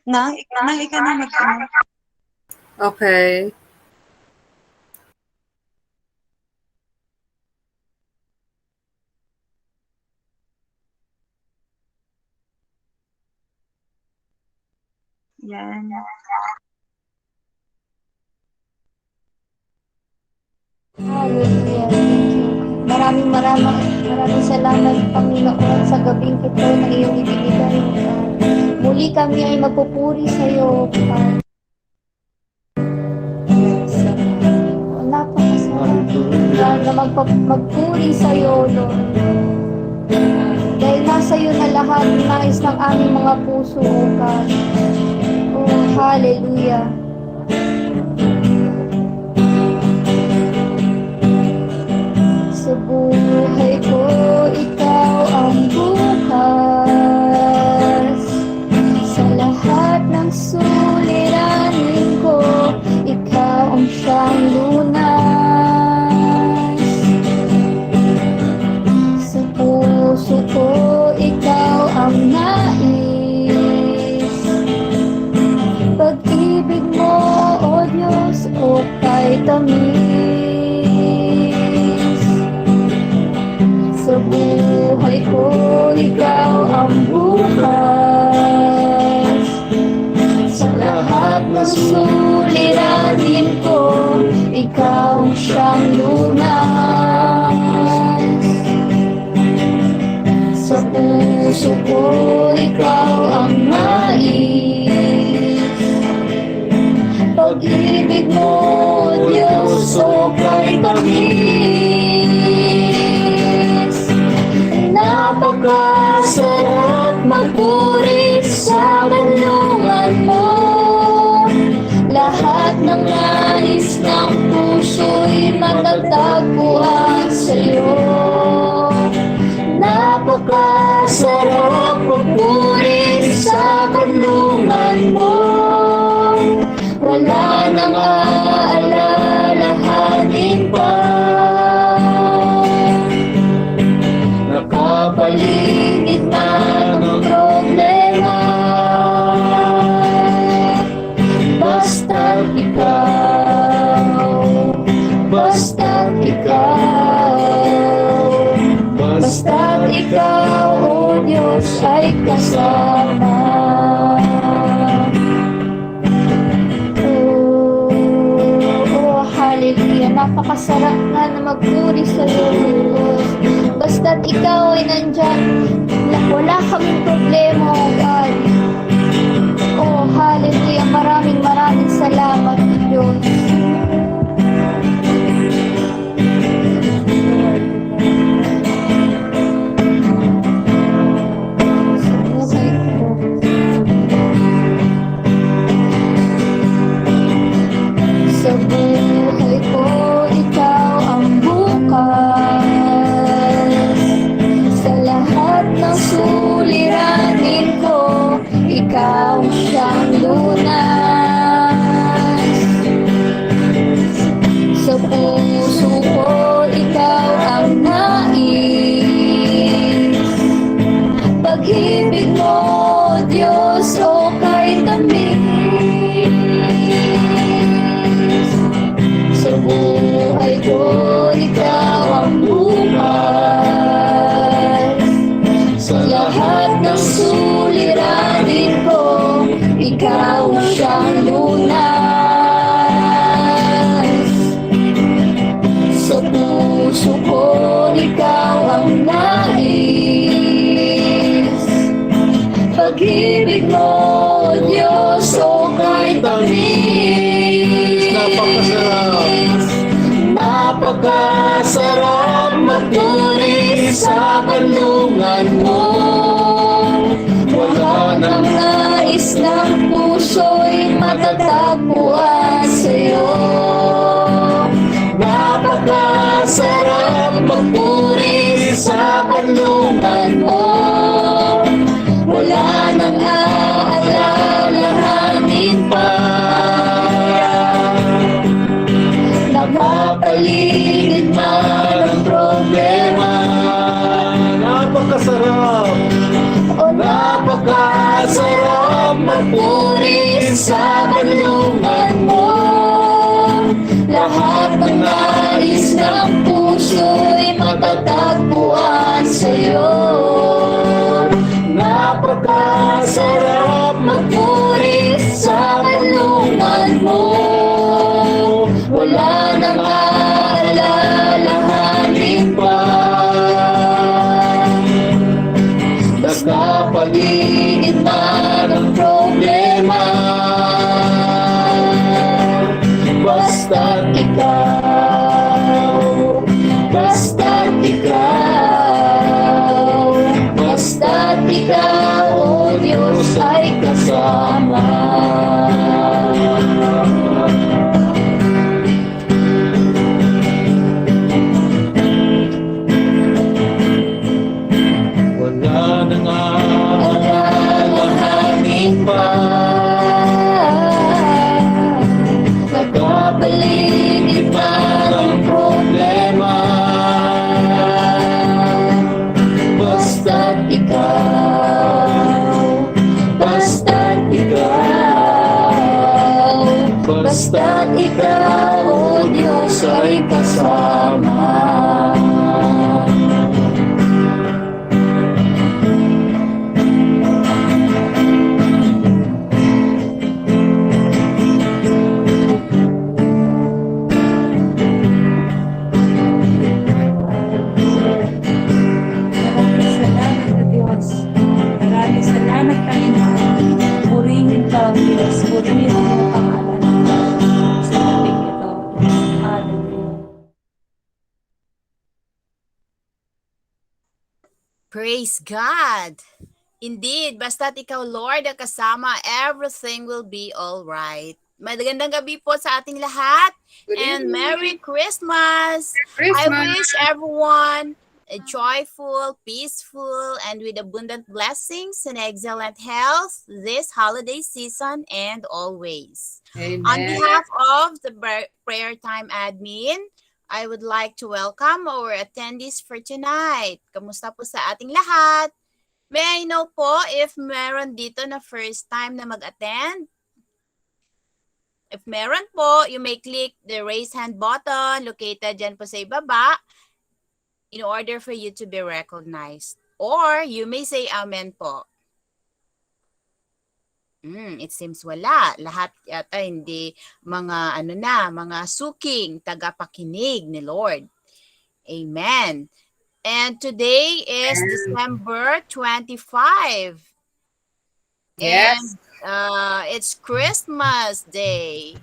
Nang ikaw na mag-ano. Okay. Yan. Hallelujah. Thank you. Maraming salamat, Panginoon, sa gabing ito na iyong ibinigay. Muli kami ay magpupuri sa iyo, Panginoon. Napakasarap na magpuri sa iyo, Lord. Dahil nasa iyo na lahat, nais ng aming mga puso, O God. Oh, hallelujah. Sa buhay ko, ikaw ang bukas. Sa lahat ng suliranin ko, ikaw ang siyang lunas. Sa puso ko, ikaw ang nais. Pag-ibig mo, O Diyos, o kay tamis. Sa buhay ko, ikaw ang bukas. Sa lahat ng suliranin ko, ikaw ang siyang lunas. Sa puso ko, ikaw ang nais. Pag-ibig mo, Diyos, o kay tamis. Napakasarap magpuri sa kanlungan mo. Lahat ng nais ng puso'y matatagpuan sa'yo. Napakasarap magpuri sa kanlungan mo. Wala nang aalalahanin pa. Nakapaligid na ng problema. Basta't ikaw, basta't ikaw, basta't ikaw, O Diyos, ay kasama. Hallelujah. Napakasarap nga na magpuri sa iyo, Diyos. Basta't ikaw ay nandyan, wala kaming problema, O God. Oh, hallelujah. Maraming salamat, Diyos. Sa buhay ko, ikaw ang bukas. Sa lahat ng suliranin ko, ikaw siyang lunas. Sa puso ko, ikaw ang nais. Pag-ibig mo, Diyos, o kay tamis. Sa buhay ko, ikaw ang bukas. Sa lahat ng suliranin ko, ikaw siyang lunas. Sa puso ko, ikaw ang nais. Pag-ibig mo, Diyos, o kay tamis. Napakasarap magpuri sa kanlungan mo. Wala nang nais ng puso'y matatagpuan sa'yo. Napakasarap magpuri sa kanlungan mo. Wala nang aalalahanin pa. Nakapaligid man ang problema. Napakasarap. O napakasarap magpuri sa kanlungan mo. Lahat ng nais ng puso'y matatagpuan sa'yo. Napakasarap magpuri sa kanlungan mo. Wala nang aalalahanin pa. Basta paligid man ang problema. Basta't ikaw, basta't ikaw, basta't ikaw, o Diyos ay kasama. Wala nang aalalahanin pa. Nagpapaligid man ang problema. Basta't ikaw, basta't ikaw, basta't ikaw, o Diyos ay kasama. Maraming salamat sa Diyos. Maraming salamat, Panginoon. Purihin ka, Diyos. Purihin ang pangalan ng Diyos. Sa ating ito. Hallelujah. Praise God! Indeed, basta't ikaw, Lord, ang kasama, everything will be all right. Magandang gabi po sa ating lahat. Good And evening. Merry Christmas! I wish everyone a joyful, peaceful, and with abundant blessings and excellent health this holiday season and always. Amen. On behalf of the Prayer Time admin, I would like to welcome our attendees for tonight. Kamusta po sa ating lahat? May I know po if meron dito na first time na mag-attend? If meron po, you may click the raise hand button located dyan po sa ibaba in order for you to be recognized. Or you may say amen po. It seems wala. Lahat yata hindi mga mga suking tagapakinig ni Lord. Amen. And today is December 25. Yes. And it's Christmas Day.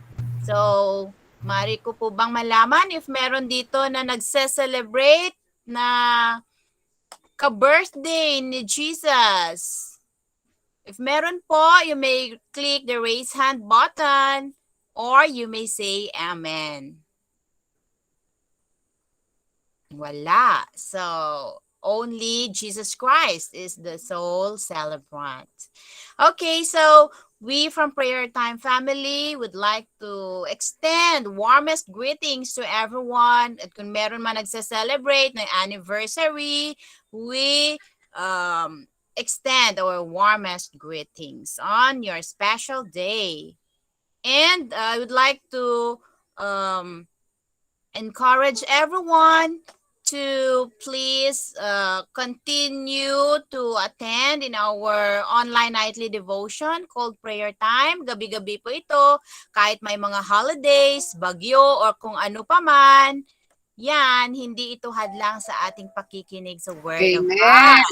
So, mari ko po bang malaman if meron dito na nagse-celebrate na ka-birthday ni Jesus? If meron po, you may click the raise hand button or you may say amen. Wala. So, only Jesus Christ is the sole celebrant. Okay, so we from Prayer Time family would like to extend warmest greetings to everyone. At kung meron man nagse-celebrate ng anniversary, we extend our warmest greetings on your special day. And I would like to encourage everyone to please continue to attend in our online nightly devotion called Prayer Time. Gabi-gabi po ito, kahit may mga holidays, bagyo, or kung ano pa man, yan, hindi ito hadlang sa ating pakikinig sa Word of Amen. God.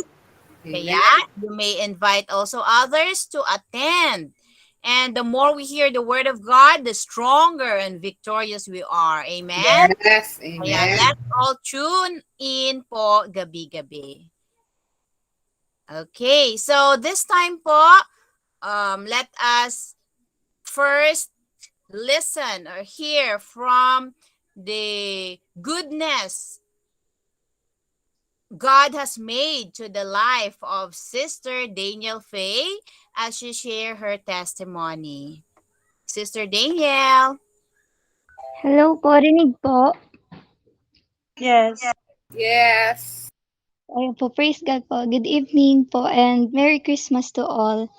Amen. Kaya, you may invite also others to attend. And the more we hear the Word of God, the stronger and victorious we are. Amen? Yes. Kaya Amen. let's all tune in po gabi-gabi. Okay, so this time po, let us first listen or hear from the goodness God has made to the life of Sister Daniel Faye as she share her testimony. Sister Daniel. Hello po, rinig po. Yes. Ayun po, praise God po. Good evening po and Merry Christmas to all.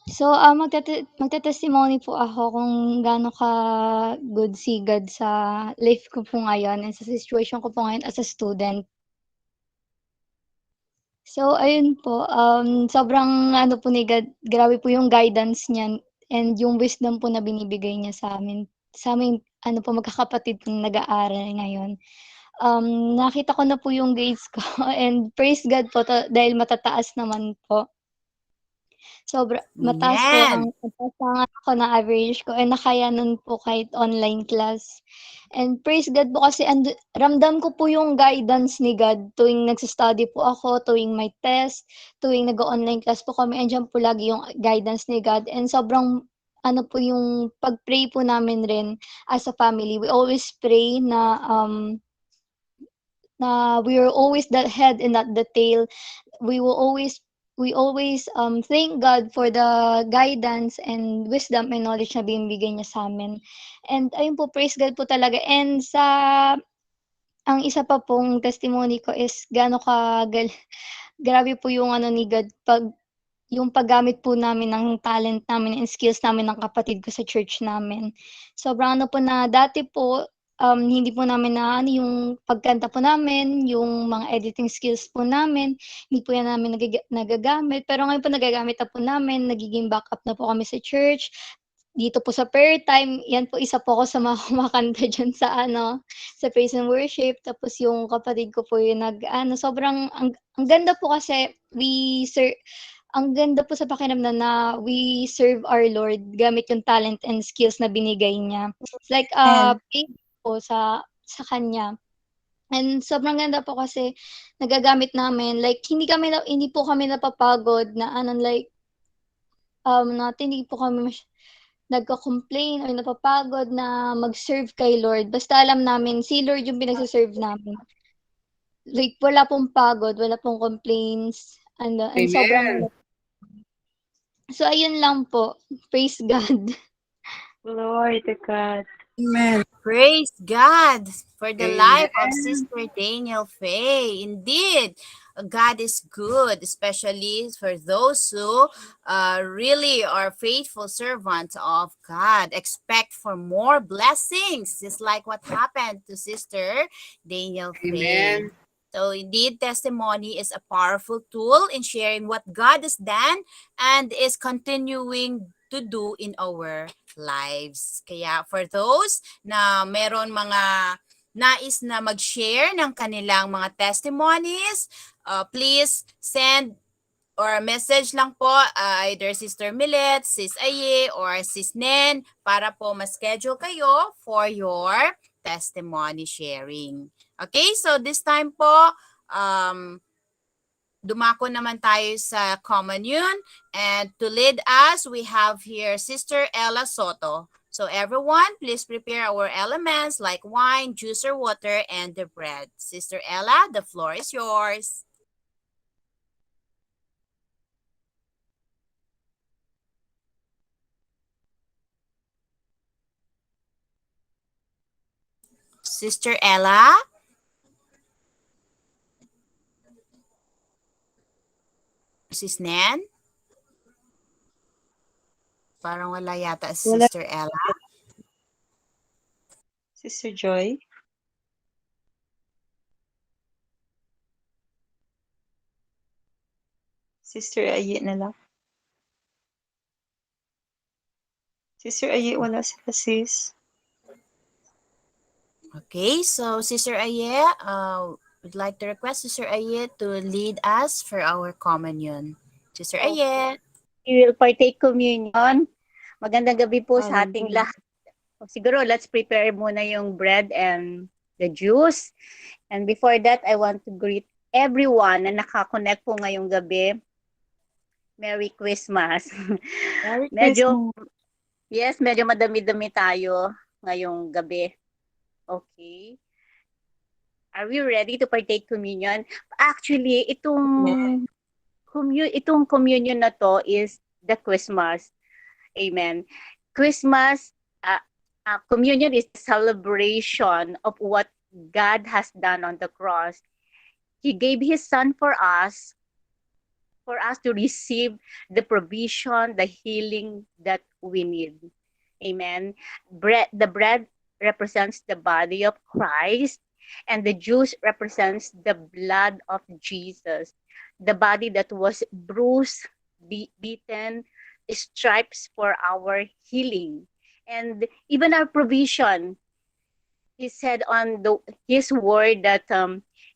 So, magte-testimony po ako kung gaano ka-good si God sa life ko po ngayon and sa situation ko po ngayon as a student. So, ayun po, sobrang ano po ni God, grabe po yung guidance niya and yung wisdom po na binibigay niya sa'ming ano po, magkakapatid pong nag-aaral ngayon. Nakita ko na po yung grades ko and praise God po dahil matataas naman po. Mataas po Amen. mataas ang ano ko na average ko and nakayanan po kahit online class. And praise God po kasi ramdam ko po yung guidance ni God tuwing nagsa-study po ako, tuwing may test, tuwing nag-o-online class po kami, andiyan po lagi yung guidance ni God and sobrang ano po yung pag-pray po namin rin as a family. We always pray na we are always the head and not the tail. We will always thank God for the guidance and wisdom and knowledge na binibigay niya sa'min. And ayun po, praise God po talaga and ang isa pa pong testimony ko is gaano grabe po yung ano ni God yung paggamit po namin ng talent namin and skills namin ng kapatid ko sa church namin. Sobrang ano po na dati po, hindi po namin naano yung pagkanta po namin, yung mga editing skills po namin, hindi po yan namin nagagamit. Pero ngayon po nagagamit na po namin, nagiging backup na po kami sa church. Dito po sa prayer time, yan po isa po ako sa mga kumakanta diyan sa praise and worship. Tapos yung kapatid ko po yung nag-ano, sobrang ang ganda po kasi ang ganda po sa pakiramdam na we serve our Lord gamit yung talent and skills na binigay niya. It's like, And paid po sa kanya. And sobrang ganda po kasi nagagamit namin, like hindi po kami napapagod na ano, like, hindi po kami nagko-complain or napapagod na mag-serve kay Lord. Basta alam namin si Lord yung pinagse-serve namin. Like wala pong pagod, wala pong complaints, and sobrang Amen. so ayun lang po, praise God. glory to God. Praise God for the life of Amen. Sister Daniel Faye. Indeed, God is good, especially for those who really are faithful servants of God. Expect for more blessings, just like what happened to Sister Daniel Faye. Amen. So indeed, testimony is a powerful tool in sharing what God has done and is continuing to do in our lives. Kaya for those na meron mga nais na mag-share ng kanilang mga testimonies, please send or message lang po either Sister Millet, Sis Aye, or Sis Nen para po ma-schedule kayo for your testimony sharing. Okay, so this time po, dumako naman tayo sa communion. And to lead us, we have here Sister Ella Soto. So everyone, please prepare our elements like wine, juice, or water, and the bread. Sister Ella, the floor is yours. Sister Ella? Sis Nan? Parang wala yata si Wala. Sister Ella. Sister Joy. Sister Aye na lang. Sister Aye, wala sila sis. Okay, so Sister Aye, would like to request Sister Aye to lead us for our communion. Sister Aye. We will partake communion. Magandang gabi po sa ating lahat. Siguro, let's prepare muna yung bread and the juice. And before that, I want to greet everyone na nakakonect po ngayong gabi. Merry Christmas. Merry Medyo, Christmas. yes, medyo madami-dami tayo ngayong gabi. Okay. Are we ready to partake communion? Actually, itong communion na to is the Christmas. Amen. Christmas, communion is a celebration of what God has done on the cross. He gave His Son for us for us to receive the provision, the healing that we need. Amen. The bread represents the body of Christ, and the juice represents the blood of Jesus, the body that was bruised, beaten, stripes for our healing, and even our provision. He said on his word that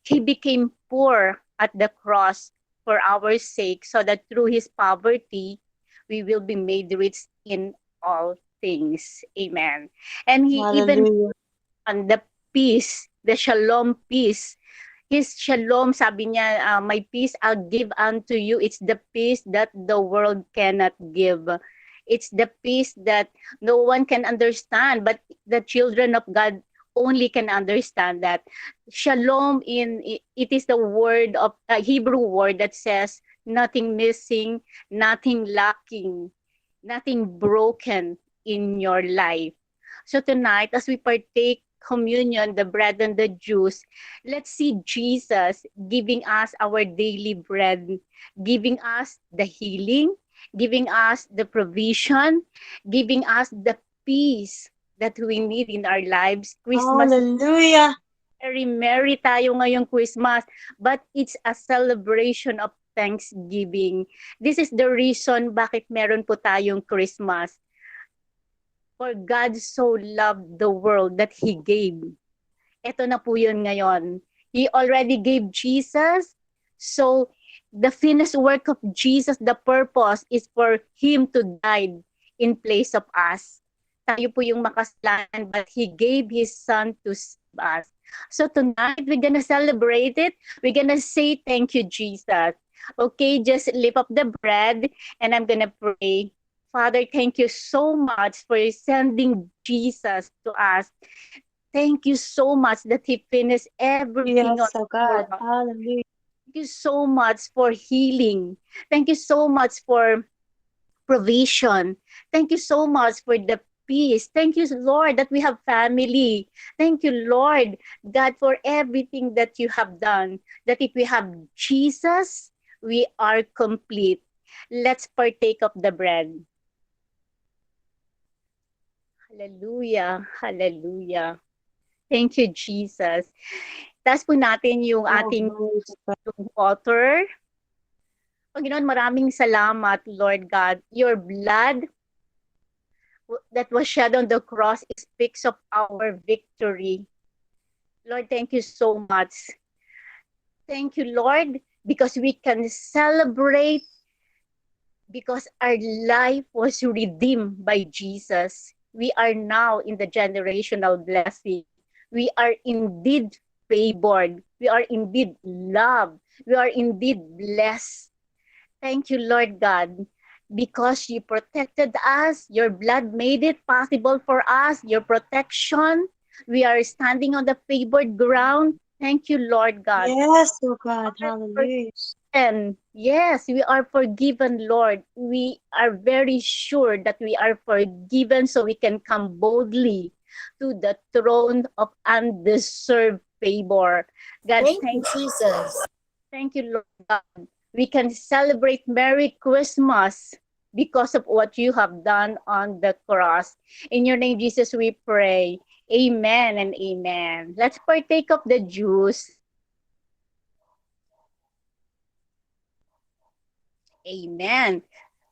he became poor at the cross for our sake, so that through his poverty we will be made rich in all things. Amen. And he even Hallelujah. on the peace, the shalom peace. His shalom, sabi niya, my peace I'll give unto you. It's the peace that the world cannot give. It's the peace that no one can understand, but the children of God only can understand that. Shalom it is the word of Hebrew word that says nothing missing, nothing lacking, nothing broken in your life. So tonight, as we partake communion, the bread and the juice, let's see Jesus giving us our daily bread, giving us the healing, giving us the provision, giving us the peace that we need in our lives. Christmas, Hallelujah. very merry tayo ngayong Christmas, but it's a celebration of Thanksgiving. This is the reason bakit meron po tayong Christmas. For God so loved the world that He gave. Ito na po yun ngayon. He already gave Jesus. So, the finished work of Jesus, the purpose is for Him to die in place of us. Tayo po yung makasalanan, but He gave His Son to save us. So tonight, we're gonna celebrate it. We're gonna say thank you, Jesus. Okay, just lift up the bread and I'm gonna pray. Father, thank you so much for sending Jesus to us. Thank you so much that He finished everything Yes, on oh God. the cross. Hallelujah. Thank you so much for healing. Thank you so much for provision. Thank you so much for the peace. Thank you, Lord, that we have family. Thank you, Lord, God, for everything that you have done. That if we have Jesus, we are complete. Let's partake of the bread. Hallelujah. Hallelujah. Thank you, Jesus. Taas po natin yung ating water. Panginoon, maraming salamat, Lord God. Your blood that was shed on the cross speaks of our victory. Lord, thank you so much. Thank you, Lord, because we can celebrate because our life was redeemed by Jesus. We are now in the generational blessing. We are indeed favored. We are indeed loved. We are indeed blessed. Thank you, Lord God, because you protected us. Your blood made it possible for us. Your protection. We are standing on the favored ground. Thank you, Lord God. Yes, oh God. Hallelujah. And yes, we are forgiven, Lord. We are very sure that we are forgiven so we can come boldly to the throne of undeserved favor. God, Thank you, Jesus. Thank you, Lord God. We can celebrate Merry Christmas because of what you have done on the cross. In your name, Jesus, we pray. Amen and amen. Let's partake of the juice. Amen.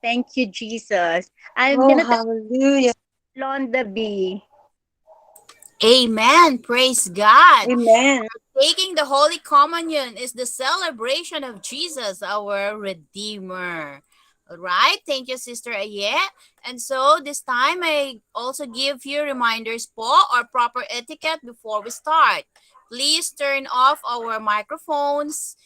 Thank you, Jesus. I'm Oh, gonna hallelujah. on the B. Amen. Praise God. Amen. Taking the Holy Communion is the celebration of Jesus, our Redeemer. All right. Thank you, Sister Aye. And so this time, I also give you reminders po or proper etiquette before we start. Please turn off our microphones.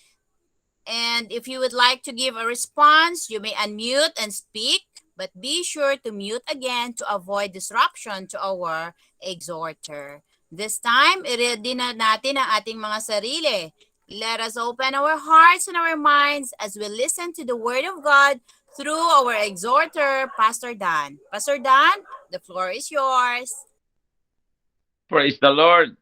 And if you would like to give a response, you may unmute and speak, but be sure to mute again to avoid disruption to our exhorter. This time, i-ready na natin ang ating mga sarili. Let us open our hearts and our minds as we listen to the Word of God through our exhorter, Pastor Dan. Pastor Dan, the floor is yours. Praise the Lord.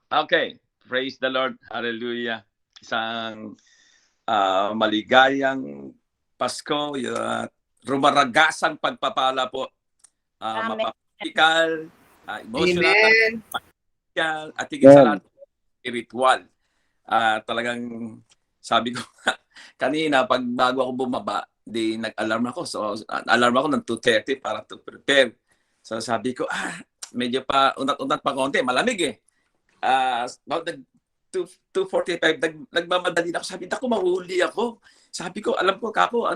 Okay. Praise the Lord. Hallelujah. isang maligayang Pasko, rumaragasang pagpapala po, Amen. mapapikal, emotional, Amen. financial, at higit sa lahat, spiritual. Talagang sabi ko kanina, pag bago ako bumaba, di nag-alarm ako. So, alarm ako ng 2:30 para to prepare. So, sabi ko, medyo pa unat-unat pa konti, malamig eh. About 2:45, nagmamadali na ako. Sabi, ako, mahuli ako. Sabi ko, alam ko, kako,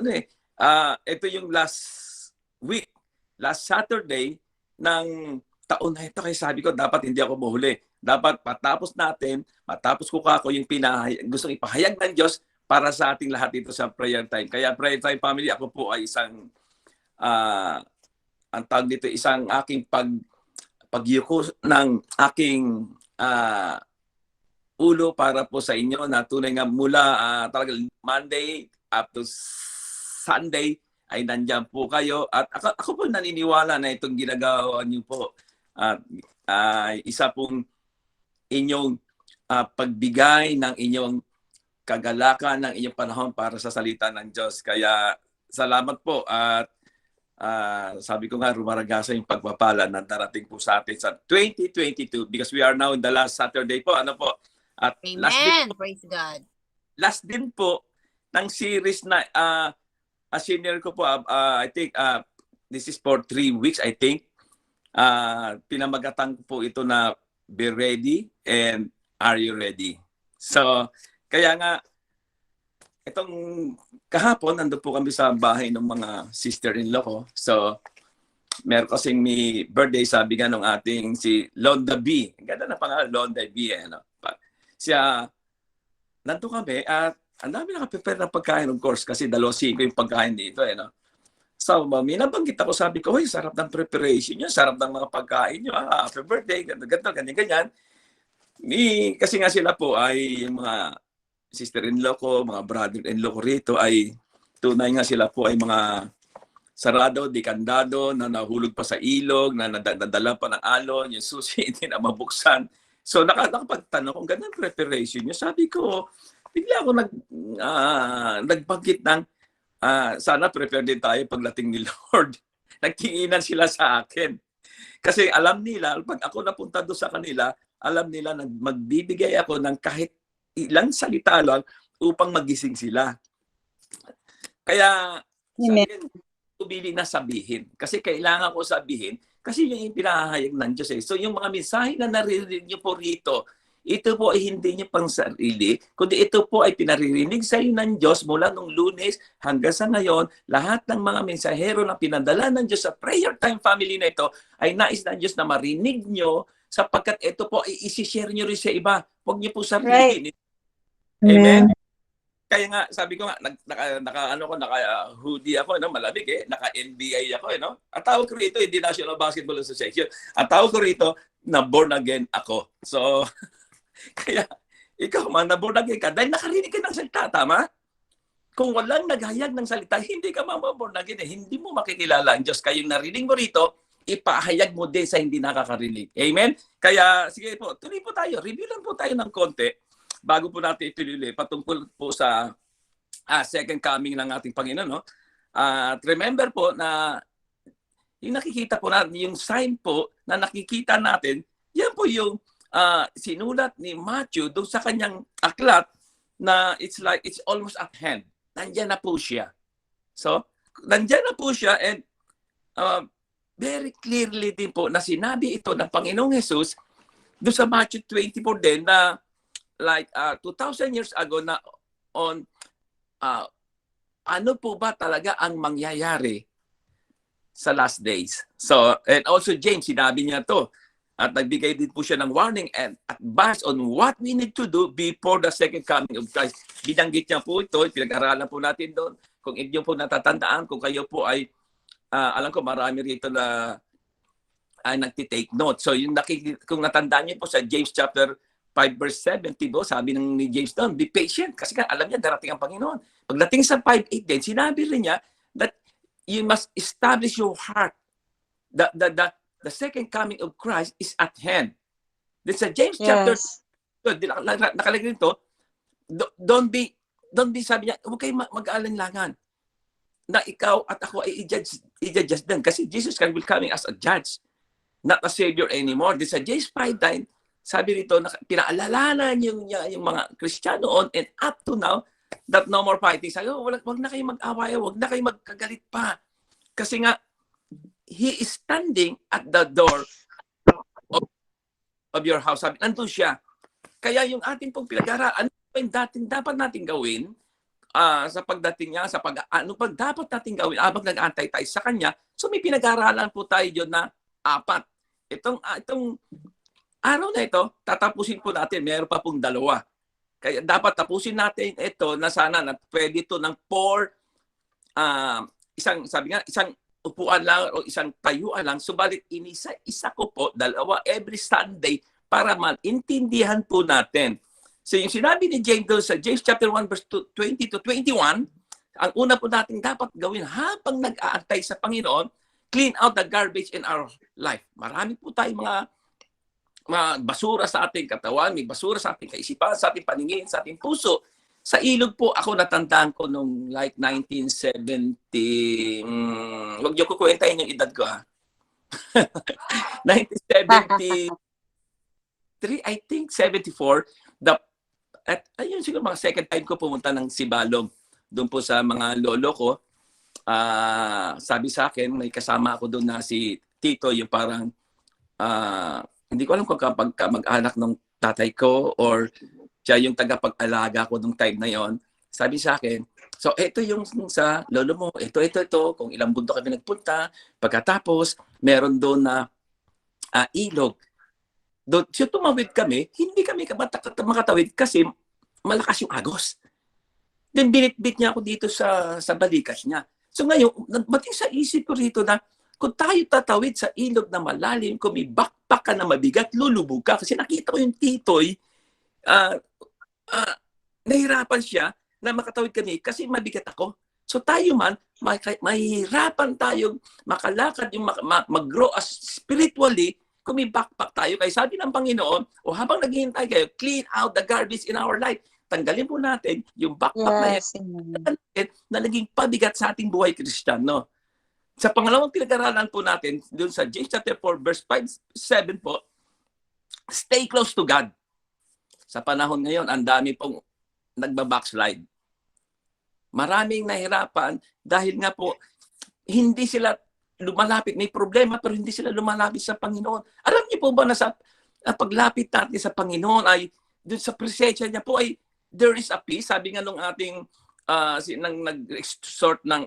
ito yung last week, last Saturday ng taon na ito. Kaya sabi ko, dapat hindi ako mahuli. Dapat matapos ko kako yung gustong ipahayag ng Diyos para sa ating lahat dito sa prayer time. Kaya prayer time family, ako po ay isang, ang tawag dito, isang aking pagyuko ng aking ulo para po sa inyo na tunay nga mula talaga Monday up to Sunday ay nandyan po kayo. At ako po naniniwala na itong ginagawa niyo po isa pong inyong pagbigay ng inyong kagalakan ng inyong panahon para sa salita ng Diyos. Kaya salamat po at sabi ko nga, rumaragasa yung pagpapala na darating po sa atin sa 2022 because we are now in the last Saturday po. At Amen. Praise God. last din po ng series na senior ko po, I think this is for 3 weeks, I think. Pinamagatan ko po ito na Be Ready and Are You Ready? So, kaya nga, itong kahapon, nandun po kami sa bahay ng mga sister-in-law ko. So, meron kasing may birthday, sabi nga nung ating si Londa B. Ganda na pangalan, Londa B. Siya, nandun kami at ang dami nakaprepare ng pagkain, of course, kasi 2:05 yung pagkain dito. So, minabanggit ako, sabi ko, sarap ng preparation nyo, sarap ng mga pagkain nyo, happy birthday, ganyan. Kasi nga sila po ay yung mga sister-in-law ko, mga brother-in-law ko rito ay tunay nga sila po ay mga sarado, dekandado, na nahulog pa sa ilog, na nadala pa ng alon, yung susi hindi na mabuksan. So nakapagtanong kung ganun preparation nyo. Sabi ko, bigla ako nagbanggit ng sana prepare din tayo pagdating ni Lord. Nagtinginan sila sa akin. Kasi alam nila, pag ako napunta doon sa kanila, alam nila na magbibigay ako ng kahit ilang salita lang upang magising sila. Kaya, tubili na sabihin. Kasi kailangan ko sabihin, kasi yung pinahahayag ng Diyos So yung mga mensahe na naririnig niyo po rito, ito po ay hindi niyo pang sarili, kundi ito po ay pinaririnig sa inyo ng Diyos mula nung Lunes hanggang sa ngayon. Lahat ng mga mensahero na pinadala ng Diyos sa prayer time family na ito ay nais ng Diyos na marinig nyo sapagkat ito po ay isi-share nyo rin sa iba. Huwag niyo po sarili. Right. Amen? Kaya nga, sabi ko nga, naka-hoodie ako, malamig naka-NBA ako, At tawag ko rito, hindi National Basketball Association. At tawag ko rito, na born again ako. So, kaya, ikaw man, na born again ka, dahil nakarinig ka ng salita, tama? Kung walang naghayag ng salita, hindi ka born again. Hindi mo makikilala ang Diyos. Kaya yung narinig mo rito, ipahayag mo din sa hindi nakakarinig. Amen? Kaya, sige po, tuloy po tayo. Review lang po tayo ng konti. Bago po natin ituloy patungkol po sa second coming ng ating Panginoon. At remember po na yung nakikita po natin, yung sign po na nakikita natin, yan po yung sinulat ni Matthew doon sa kanyang aklat na it's almost at hand. Nandiyan na po siya. So, nandiyan na po siya and very clearly din po na sinabi ito ng Panginoong Jesus doon sa Matthew 24 din na like 2,000 years ago na on ano po ba talaga ang mangyayari sa last days. So, and also James, sinabi niya to at nagbigay din po siya ng warning and advice on what we need to do before the second coming of Christ. Binanggit niya po ito, pinag-aralan po natin doon. Kung inyo po natatandaan, kung kayo po ay, alam ko marami rito na ay nagtitake note. So, kung natandaan niyo po sa James chapter 5 verse 70, sabi ni James doon, be patient. Kasi alam niya, darating ang Panginoon. Pagdating sa 5:8 din, sinabi rin niya that you must establish your heart. The second coming of Christ is at hand. This is James chapter 2. Nakalagay nito, don't be, sabi niya, huwag kayo mag-aalinlangan na ikaw at ako ay i-judge din. Kasi Jesus Christ will coming as a judge, not a savior anymore. This sa James 5:9, sabi rito, pinaalalanan yung mga Kristiyano on and up to now, that no more fighting. Sabi, wag na kayo mag-away, wag na kayo magkagalit pa. Kasi nga, He is standing at the door of your house. Sabi, nandun siya. Kaya yung ating pong pinag-aralan, ano pa yung dapat natin gawin sa pagdating niya, ano pa dapat natin gawin habang nag-aantay tayo sa Kanya. So may pinag-aralan po tayo dyan na 4. Itong araw na ito, tatapusin po natin. Meron pa pong 2. Kaya dapat tapusin natin ito na sana na pwede ito ng 4, isang upuan lang o isang tayuan lang. Subalit inisa-isa ko po, 2 every Sunday para maintindihan po natin. So yung sinabi ni James doon sa James chapter 1 verse 20 to 21, ang una po natin dapat gawin habang nag-aantay sa Panginoon, clean out the garbage in our life. Marami po tayong mga basura sa ating katawan, may basura sa ating kaisipan, sa ating paningin, sa ating puso. Sa ilog po, ako natandaan ko nung like 1970, wag niyo kukwentahin yung edad ko 1973, I think, 74, ayun siguro mga second time ko pumunta ng Sibalom. Doon po sa mga lolo ko, sabi sa akin, may kasama ako doon na si Tito, yung parang, hindi ko alam kung kapag mag-anak ng tatay ko or siya yung tagapag-alaga ko nung time na yon. Sabi sa akin, so ito yung sa lolo mo, ito, kung ilang bundok kami nagpunta, pagkatapos meron doon na ilog. Doon, so tumawid kami, hindi kami makatawid kasi malakas yung agos. Then binitbit niya ako dito sa balikas niya. So ngayon, bating sa isip ko rito na kung tayo tatawid sa ilog na malalim, kung may backpack ka na mabigat, lulubog ka. Kasi nakita ko yung titoy, nahirapan siya na makatawid kami kasi mabigat ako. So tayo man, mahirapan tayong makalakad, yung mag-grow as spiritually kung may backpack tayo. Kaya sabi ng Panginoon, habang naghihintay kayo, clean out the garbage in our life. Tanggalin po natin yung backpack na naging pabigat sa ating buhay Kristiyano. Sa pangalawang pinag-aralan po natin, doon sa James chapter 4, verse 5-7 po, stay close to God. Sa panahon ngayon, ang dami pong nagbabackslide. Maraming nahirapan dahil nga po, hindi sila lumalapit. May problema pero hindi sila lumalapit sa Panginoon. Alam niyo po ba na sa paglapit natin sa Panginoon ay, doon sa presensya niya po ay, there is a peace. Sabi nga nung ating nag-exhort ng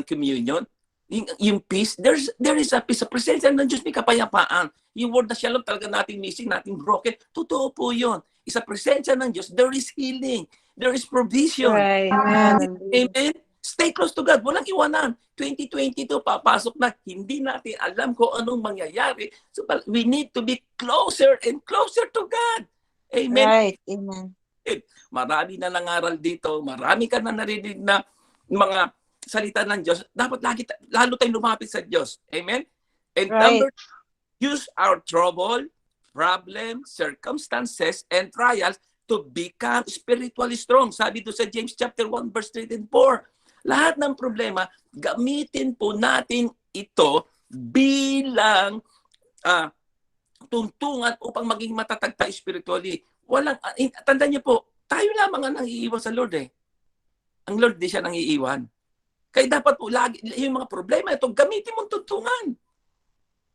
communion, yung peace, there is a peace. Sa presensya ng Diyos may kapayapaan. Yung word na shalom talaga nating missing, nating broken. Totoo po yun. Sa presensya ng Diyos, there is healing. There is provision. Right. Amen. Stay close to God. Walang iwanan. 2022, papasok na. Hindi natin alam kung anong mangyayari. So, we need to be closer and closer to God. Amen. Right. Amen. Marami na nangaral dito. Marami ka na narinig na mga salita ng Diyos. Dapat lalo tayong lumapit sa Diyos. Amen? And number, use our trouble, problem, circumstances, and trials to become spiritually strong. Sabi doon sa James chapter 1, verse 3 and 4. Lahat ng problema, gamitin po natin ito bilang tuntungan upang maging matatag tayo spiritually. Tandaan niyo po, tayo lamang ang nangiiwan sa Lord eh. Ang Lord di siya nangiiwan. Kaya dapat po lagi, yung mga problema ito, gamitin mong tuntungan.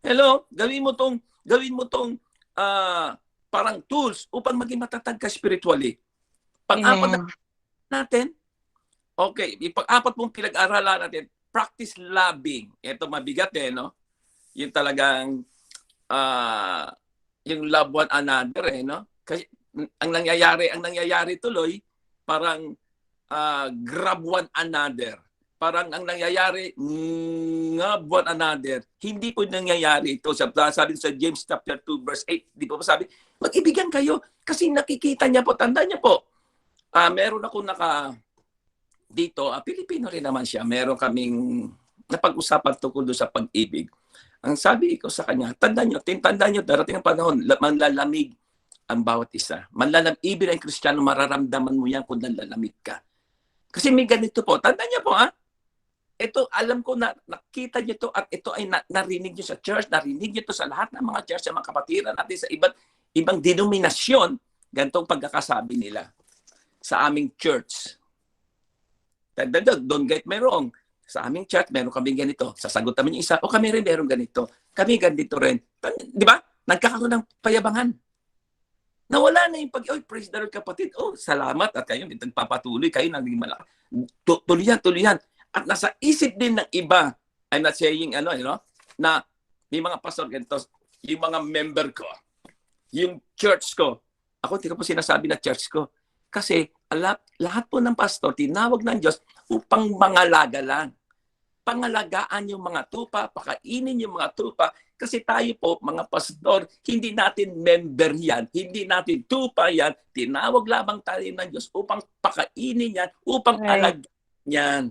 Hello? Gawin mo tong parang tools upang maging matatag ka spiritually. Pang-apat natin, okay, pang-apat mong pinag-aralan natin, practice loving. Ito mabigat no? Yung talagang yung love one another no? Kasi ang nangyayari tuloy, parang grab one another. Parang ang nangyayari, ngab one another. Hindi po nangyayari ito. Sabi sa James chapter 2 verse 8, di po ba sabi, mag-ibigan kayo kasi nakikita niya po, tanda niya po. Meron ako dito, Pilipino rin naman siya. Meron kaming napag-usapan tungkol doon sa pag-ibig. Ang sabi ko sa kanya, tanda niyo, darating ang panahon, manlalamig ang bawat isa. Ibig ng Kristiyano, mararamdaman mo yan kung nanlalamig ka. Kasi may ganito po. Tandaan niyo po, ito, alam ko na nakita niyo to at ito ay narinig niyo sa church, narinig niyo to sa lahat ng mga church, sa mga kapatiran natin sa ibang denominasyon, ganitong pagkakasabi nila sa aming church. Don't get me wrong. Sa aming church, meron kami ganito. Sasagot namin yung isa, o kami rin meron ganito. Kami ganito rin. Di ba? Nagkakaroon ng payabangan. Nawala na yung praise the Lord kapatid. Salamat. At kayo, nagpapatuloy. Kayo naging malakas. Tuloy yan. At nasa isip din ng iba, I'm not saying, na may mga pastor ganito, yung mga member ko, yung church ko. Ako, hindi ko po sinasabi na church ko. Kasi lahat po ng pastor, tinawag ng Diyos upang mangalaga lang. Pangalagaan yung mga tupa, pakainin yung mga tupa. Kasi tayo po, mga pastor, hindi natin member yan, hindi natin tupa yan. Tinawag lamang tayo ng Diyos upang pakainin yan, upang alagaan yan.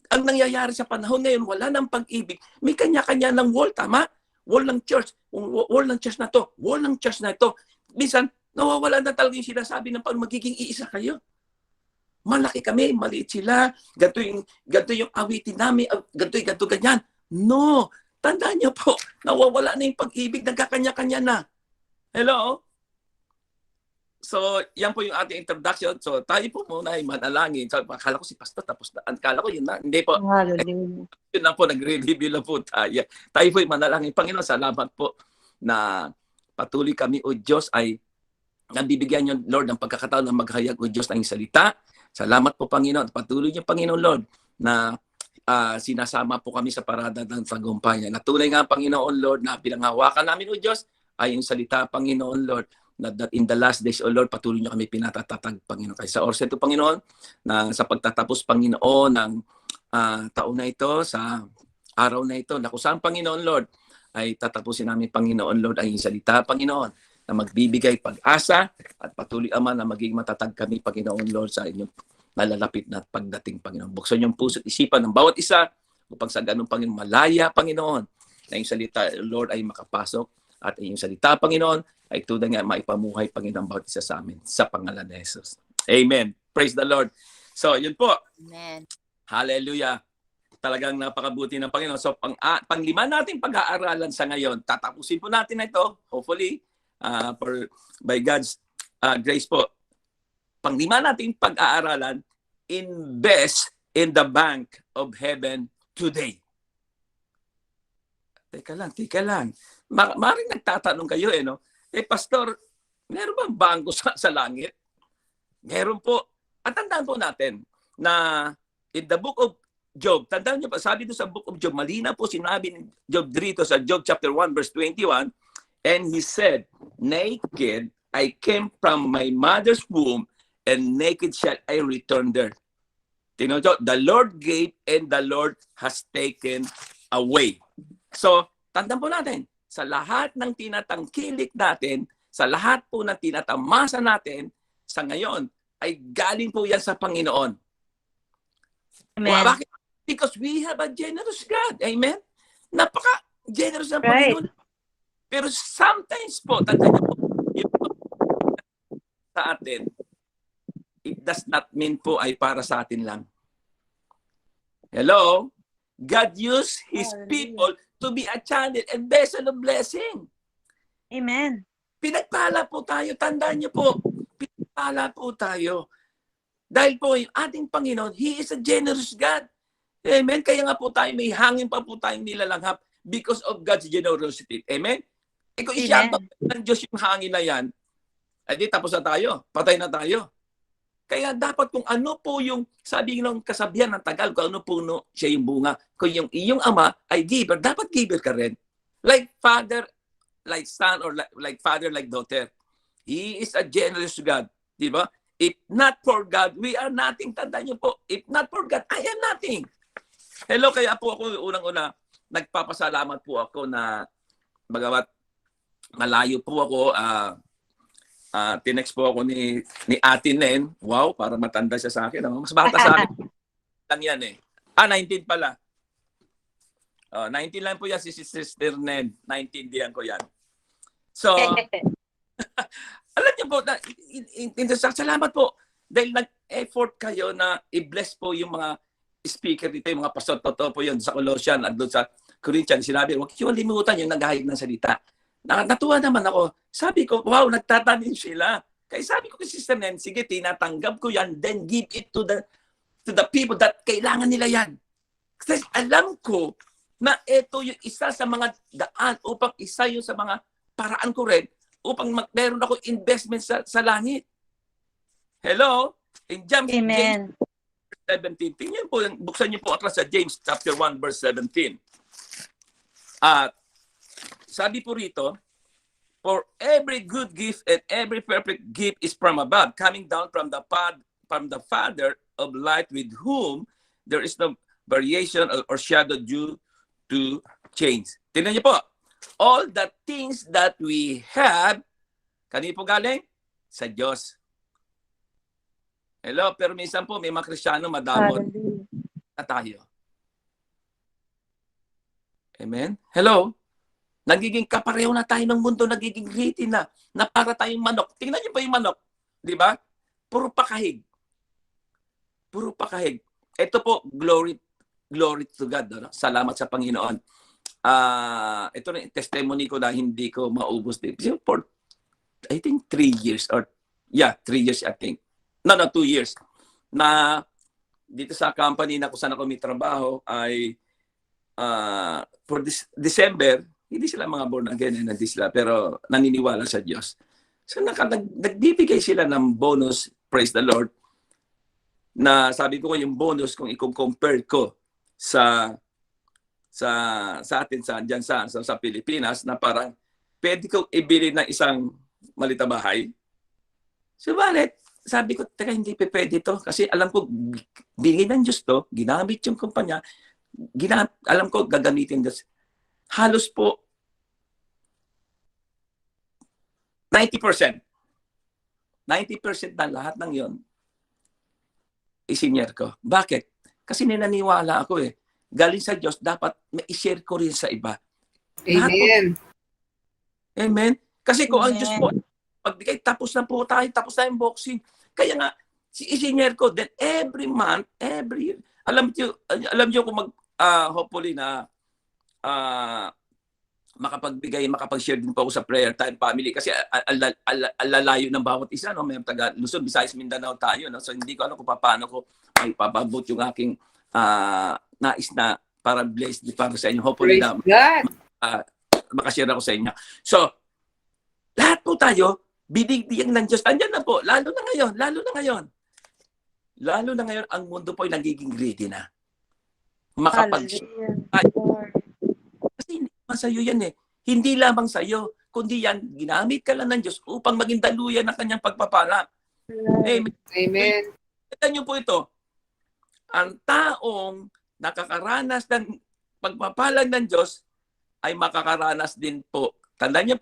Ang nangyayari sa panahon ngayon, wala nang pag-ibig. May kanya-kanya ng wall, tama? Wall ng church. Wall ng church na to. Wall ng church na ito. Minsan, nawawala na talaga yung sinasabi ng pag magiging iisa kayo. Malaki kami, maliit sila. Ganito yung awitin namin. Ganito, ganyan. No. Tandaan niyo po, nawawala na yung pag-ibig. Nagkakanya-kanya na. Hello? So, yan po yung ating introduction. So, tayo po muna ay manalangin. So, akala ko si Pastor tapos na. Akala ko yun na. Hindi po. Hallelujah. Yun lang po, nagre-review lang po tayo. Tayo po ay manalangin. Panginoon, salamat po na patuloy kami, O Diyos, ay nabibigyan niyo, Lord, ng pagkakataon na maghayag, O Diyos, ng salita. Salamat po, Panginoon. Patuloy niyo, Panginoon, Lord, na sinasama po kami sa parada ng tagumpay. Natunay nga, Panginoon, Lord, na pinanghawakan namin, O Diyos, ay yung salita, Panginoon, Lord, na that in the last days, O Lord, patuloy niyo kami pinatatatag, Panginoon. Kaya sa oras ito, Panginoon, na sa pagtatapos, Panginoon, ng taon na ito, sa araw na ito, na kung saan, Panginoon, Lord, ay tatapusin namin, Panginoon, Lord, ay yung salita, Panginoon, na magbibigay pag-asa at patuloy, Ama, na maging matatag kami, Panginoon, Lord, sa inyong nalalapit na pagdating, Panginoon. Buksan yung puso at isipan ng bawat isa upang sa ganun, Panginoon, malaya, Panginoon, na yung salita, Lord, ay makapasok at yung salita, Panginoon, ay tunay nga maipamuhay, Panginoon, bawat isa sa amin sa pangalan ni Jesus. Amen. Praise the Lord. So, yun po. Amen. Hallelujah. Talagang napakabuti ng Panginoon. So, panglima nating pag-aaralan sa ngayon, tatapusin po natin na ito, hopefully, by God's grace po. Panglima nating pag-aaralan, invest in the bank of heaven today. Teka lang. Maring nagtatanong kayo, no? Pastor, meron bang bangko sa langit? Meron po. At tandaan po natin na in the book of Job, tandaan nyo pa, sabi doon sa book of Job, malina po sinabi ni Job dito sa Job chapter 1 verse 21, and he said, naked I came from my mother's womb, and naked shall I return there. Tingnan nyo, the Lord gave and the Lord has taken away. So, tandaan po natin, sa lahat ng tinatangkilik natin, sa lahat po ng tinatamasa natin, sa ngayon, ay galing po yan sa Panginoon. Amen. Bakit? Because we have a generous God. Amen? Napaka-generous ng Panginoon. Pero sometimes po, tandaan niyo po, sa atin, it does not mean po ay para sa atin lang. Hello? God used His people to be a channel and vessel of blessing. Amen. Pinagpala po tayo. Tandaan niyo po. Pinagpala po tayo. Dahil po yung ating Panginoon, He is a generous God. Amen? Kaya nga po tayo, may hangin pa po tayong nilalanghap because of God's generosity. Amen? Kung isyamba ng Diyos yung hangin na yan, ay di tapos na tayo. Patay na tayo. Kaya dapat kung ano po yung, sabi ng kasabihan ng Tagal, kung ano puno, siya yung bunga. Kung yung iyong ama ay giver, dapat giver ka rin. Like father, like son, or like father, like daughter. He is a generous God. Di ba? If not for God, we are nothing. Tandaan niyo po, if not for God, I am nothing. Hello, kaya po ako unang-una, nagpapasalamat po ako na bagamat malayo po ako, tinext po ako ni Ate Nen. Wow, para matanda siya sa akin. Mas bata sa akin lang yan eh. 19 pala. 19 lang po yan si Sister Nen. 19 diyan ko yan. So, Alam niyo po, salamat po. Dahil nag-effort kayo na i-bless po yung mga speaker dito, yung mga pastor. Totoo po yun sa Colossian at doon sa Corinthians. Sinabi, huwag yung limutan yung naghahig ng salita. Natuwa naman ako. Sabi ko, wow, nagtatanim sila. Kaya sabi ko kay Sister Nancy, sige, tinatanggap ko yan, then give it to the people that kailangan nila yan. Kasi alam ko na ito yung isa sa mga daan upang isa yung sa mga paraan ko rin upang meron ako investment sa langit. Hello? In James, Amen. James 17. Tingnan po, buksan niyo po atlas sa James chapter 1 verse 17. At sabi po rito, for every good gift and every perfect gift is from above, coming down from the Father of light, with whom there is no variation or shadow due to change. Tingnan niyo po. All the things that we have, kanino po galing? Sa Diyos. Hello, pero minsan po may mga Kristiyano madamot na tayo. Amen? Hello? Nagiging kapareho na tayo ng mundo, nagiging gritty na para tayong manok. Tingnan niyo pa yung manok. Di ba? Puro pakahig. Puro pakahig. Ito po, glory to God. No? Salamat sa Panginoon. Ito na yung testimony ko na hindi ko maubos din. For, I think 3 years or 3 years I think. No, 2 years. Na dito sa company na kung saan ako may trabaho ay for this December, hindi sila mga born again, hindi sila, pero naniniwala sa Diyos. So nagbibigay sila ng bonus, praise the Lord, na sabi ko yung bonus kung i-compare ko sa atin diyan sa Pilipinas na parang pwede ko ibili ng isang maliit na bahay. Subalit, sabi ko, teka, hindi pwede to kasi alam ko binigay ng Diyos to, ginamit yung kumpanya, alam ko gagamitin Diyos. Halos po 90%. 90% na lahat ng yon isinyer ko. Bakit? Kasi ninaniwala ako galing sa Diyos, dapat ma-share ko rin sa iba. Amen. Amen? Kasi kung ang Amen. Diyos po, pagbigay, tapos na po tayo, tapos na yung boxing. Kaya nga, isinyer ko, then every month, every year, alam niyo kung hopefully na makapag-share din po ako sa prayer time family kasi alalayo ng bawat isa, no? May taga Luzon, Visayas, Mindanao tayo, no? So hindi ko alam kung paano ko may papabot yung aking nais na para blessed para sa inyo. Hopefully Praise na God. makashare ako sa inyo. So, lahat po tayo, binigyan ng Diyos. Andyan na po, lalo na ngayon. Lalo na ngayon, ang mundo po ay nagiging greedy na. Kasi hindi naman sa'yo yan Hindi lamang sa'yo, kundi yan, ginamit ka lang ng Diyos upang maging daluyan ng kanyang pagpapala. Amen. Amen. Tignan niyo po ito. Ang taong nakakaranas ng pagpapalag ng Diyos ay makakaranas din po. Tandaan niyo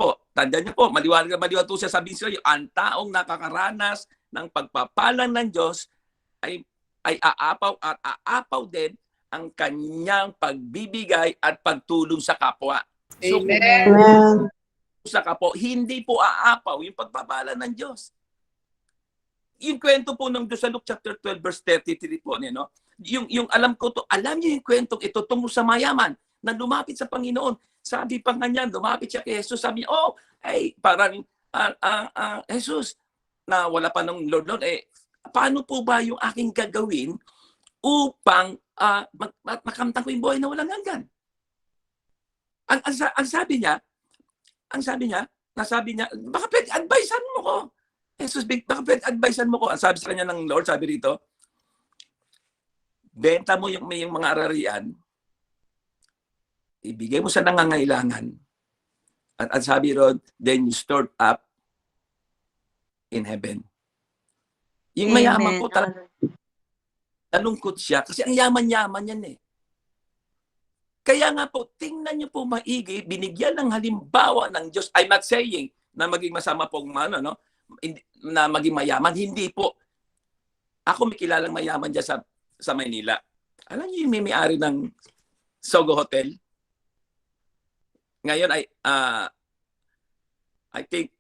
po, maliwanag po siya sabihin sa iyo, ang taong nakakaranas ng pagpapalang ng Diyos ay aapaw at aapaw din ang kanyang pagbibigay at pagtulong sa kapwa. So, Amen. sa kapwa, hindi po aapaw yung pagpapala ng Diyos. Yung kwento po ng Diyos sa Luke chapter 12 verse 33 po, no? Yung alam ko to, alam niyo yung kwentong ito tungkol sa mayaman na lumapit sa Panginoon. Sabi pa nga niya, lumapit siya kay Jesus, sabi niya, parang Jesus, na wala pa ng Lord, paano po ba yung aking gagawin upang makamtan ko yung buhay na walang hanggan? Ang sabi niya, baka pwede advisean mo ko. Jesus, baka pwede advisean mo ko. Ang sabi sa kanya ng Lord, sabi rito, benta mo yung mga ararian, ibigay mo sa nangangailangan, at sabi ron, then you stored up in heaven. Yung mayaman po talaga, nalungkot siya kasi ang yaman-yaman yan Kaya nga po, tingnan niyo po maigi, binigyan ng halimbawa ng Diyos. I'm not saying na maging masama pong na maging mayaman. Hindi po. Ako may kilalang mayaman dyan sa Maynila. Alam niyo yung may-ari ng Sogo Hotel? Ngayon ay I think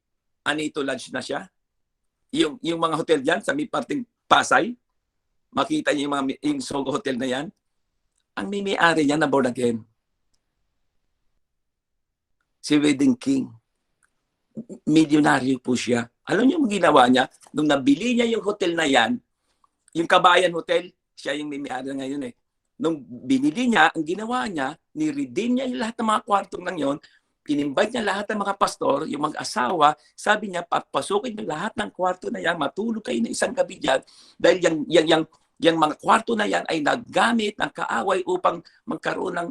Anito Lodge na siya. Yung mga hotel dyan sa may parting Pasay, makita niyo yung Sogo Hotel na yan. Ang may-ari niya na born again. Si Wedding King. Milyonaryo po siya. Alam niyo yung ginawa niya? Nung nabili niya yung hotel na yan, yung Kabayan Hotel, siya yung may-ari ngayon eh. Nung binili niya, ang ginawa niya, ni-redeem niya yung lahat ng mga kwartong nang yon, in-invite niya lahat ng mga pastor, yung mag-asawa, sabi niya, papasukin niyo lahat ng kwarto na yan, matulog kayo na isang gabi dyan, dahil yung mga kwarto na yan ay naggamit ng kaaway upang magkaroon ng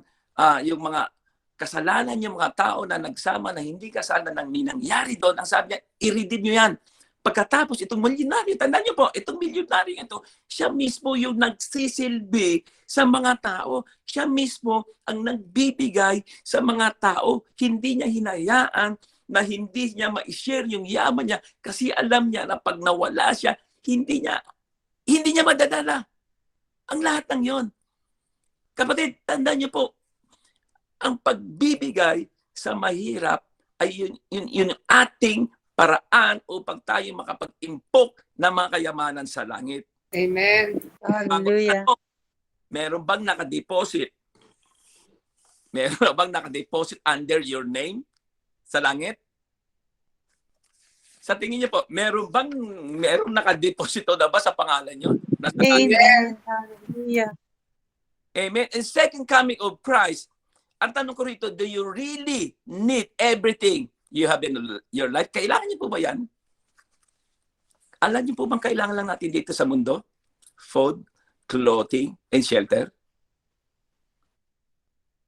yung mga kasalanan, yung mga tao na nagsama na hindi kasalanan ng ninangyari doon. Ang sabi niya, i-redeem niyo yan. Pagkatapos, itong milyonaryo, tandaan niyo po, itong milyonaryo ito, siya mismo yung nagsisilbi sa mga tao. Siya mismo ang nagbibigay sa mga tao. Hindi niya hinayaan na hindi niya ma-share yung yaman niya kasi alam niya na pag nawala siya, hindi niya madadala ang lahat ng yon. Kapatid, tandaan niyo po, ang pagbibigay sa mahirap ay yun ating paraan upang tayo makapag-impok ng mga kayamanan sa langit. Amen. Hallelujah. Meron bang nakadeposit? Meron bang nakadeposit under your name sa langit? Sa tingin niyo po, merong nakadeposito na ba sa pangalan niyo? Nasa langit? Amen. Hallelujah. Amen. And second coming of Christ, ang tanong ko rito, do you really need everything you have in your life? Kailangan niyo po ba yan? Alam niyo po bang kailangan lang natin dito sa mundo? Food, clothing, and shelter.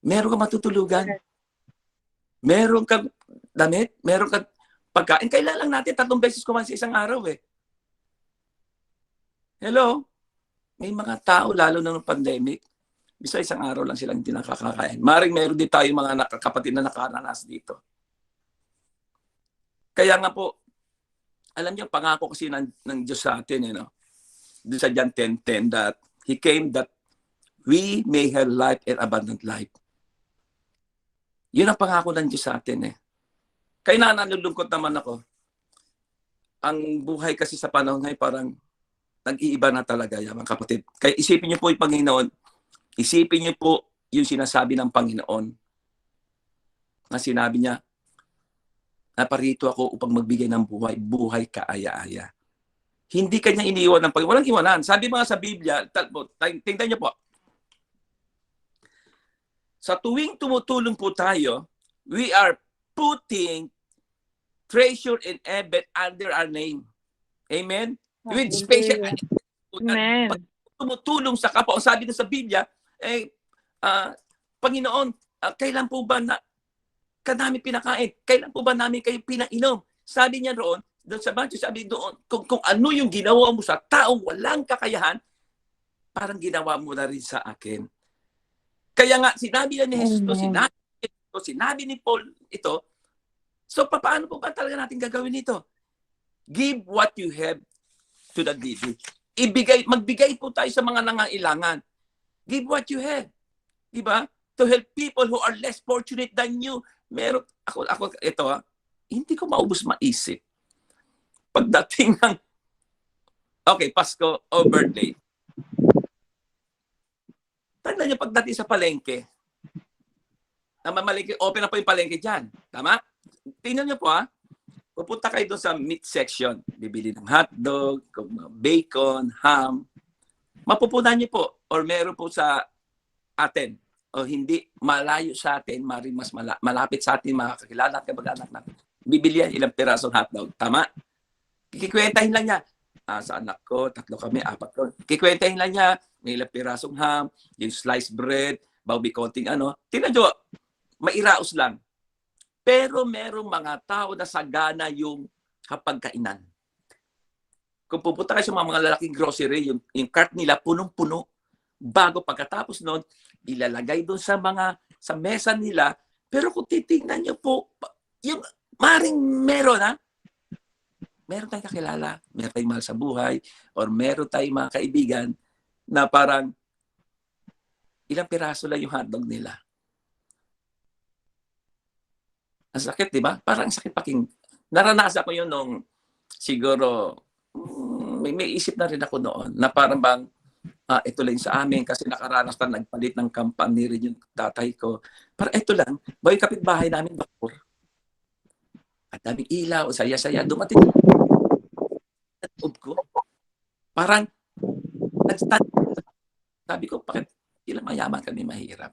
Meron kang matutulugan. Meron kang damit. Meron kang pagkain. Kailangan lang natin 3 beses kumain sa isang araw eh. Hello? May mga tao, lalo na ng pandemic, bisa isang araw lang silang hindi nakakakain. Maring meron din tayo mga kapatid na nakaranas dito. Kaya nga po, alam niyo, pangako kasi ng Diyos sa atin, doon sa John 10:10, that He came that we may have life and abundant life. Yun ang pangako ng Diyos sa atin eh. Kaya nalulungkot naman ako. Ang buhay kasi sa panahon ngayon parang nag-iiba na talaga yan, mga kapatid. Kaya isipin niyo po yung Panginoon. Isipin niyo po yung sinasabi ng Panginoon. Na sinabi niya, naparito ako upang magbigay ng buhay kaaya-aya. Hindi kanya iniiwan ng Panginoon. Walang iwanan. Sabi mga sa Biblia, tingnan niyo po. Sa tuwing tumutulong po tayo, we are putting treasure in heaven under our name. Amen? With special Amen. pag tumutulong sa kapwa. Ang sabi na sa Biblia, Panginoon, kailan po ba na namin pinakain? Kailan po ba namin kayo pinainom? Sabi niya roon, doon sa Matthew, sabi doon, kung ano yung ginawa mo sa taong walang kakayahan, parang ginawa mo na rin sa akin. Kaya nga, sinabi na ni Jesus, sinabi ni Paul ito, so paano po ba talaga natin gagawin ito? Give what you have to the needy. Magbigay po tayo sa mga nangangailangan. Give what you have. Diba? To help people who are less fortunate than you. Meron, ito hindi ko maubos maisip. Pagdating ng, Pasko o birthday. Tandaan niyo, pagdating sa palengke, open na po yung palengke dyan. Tama? Tingnan niyo po pupunta kayo doon sa meat section. Bibili ng hotdog, bacon, ham. Mapupunan niyo po or meron po sa atin o hindi malayo sa atin, maring mas malapit sa atin, mga kakilala at kamag-anak natin. Bibili yan ilang pirasong hotdog. Tama? Kikwentahin lang niya. Sa anak ko, 3 kami, 4 ko. Kikwentahin lang niya, may ilang pirasong ham, yung sliced bread, bawbi konting Tingnan niyo, mairaos lang. Pero merong mga tao na sagana yung kapagkainan. Kung pupunta kayo sa mga lalaking grocery, yung cart nila punong-puno. Bago pagkatapos noon, ilalagay doon sa mesa nila. Pero kung titignan niyo po, yung maring meron meron tayong kakilala, meron tayong mahal sa buhay, or meron tayong mga kaibigan na parang ilang piraso lang yung hotdog nila. Ang sakit, di ba? Parang sakit naranasan ko yun nung siguro, may isip na rin ako noon na parang bang, ito lang sa amin kasi nakaranas na nagpalit ng company rin yung tatay ko. Parang ito lang, yung kapitbahay namin bakor. At daming ilaw, saya-saya. Dumating sa loob ko. Parang, sabi ko, bakit ilang mayaman kami mahirap?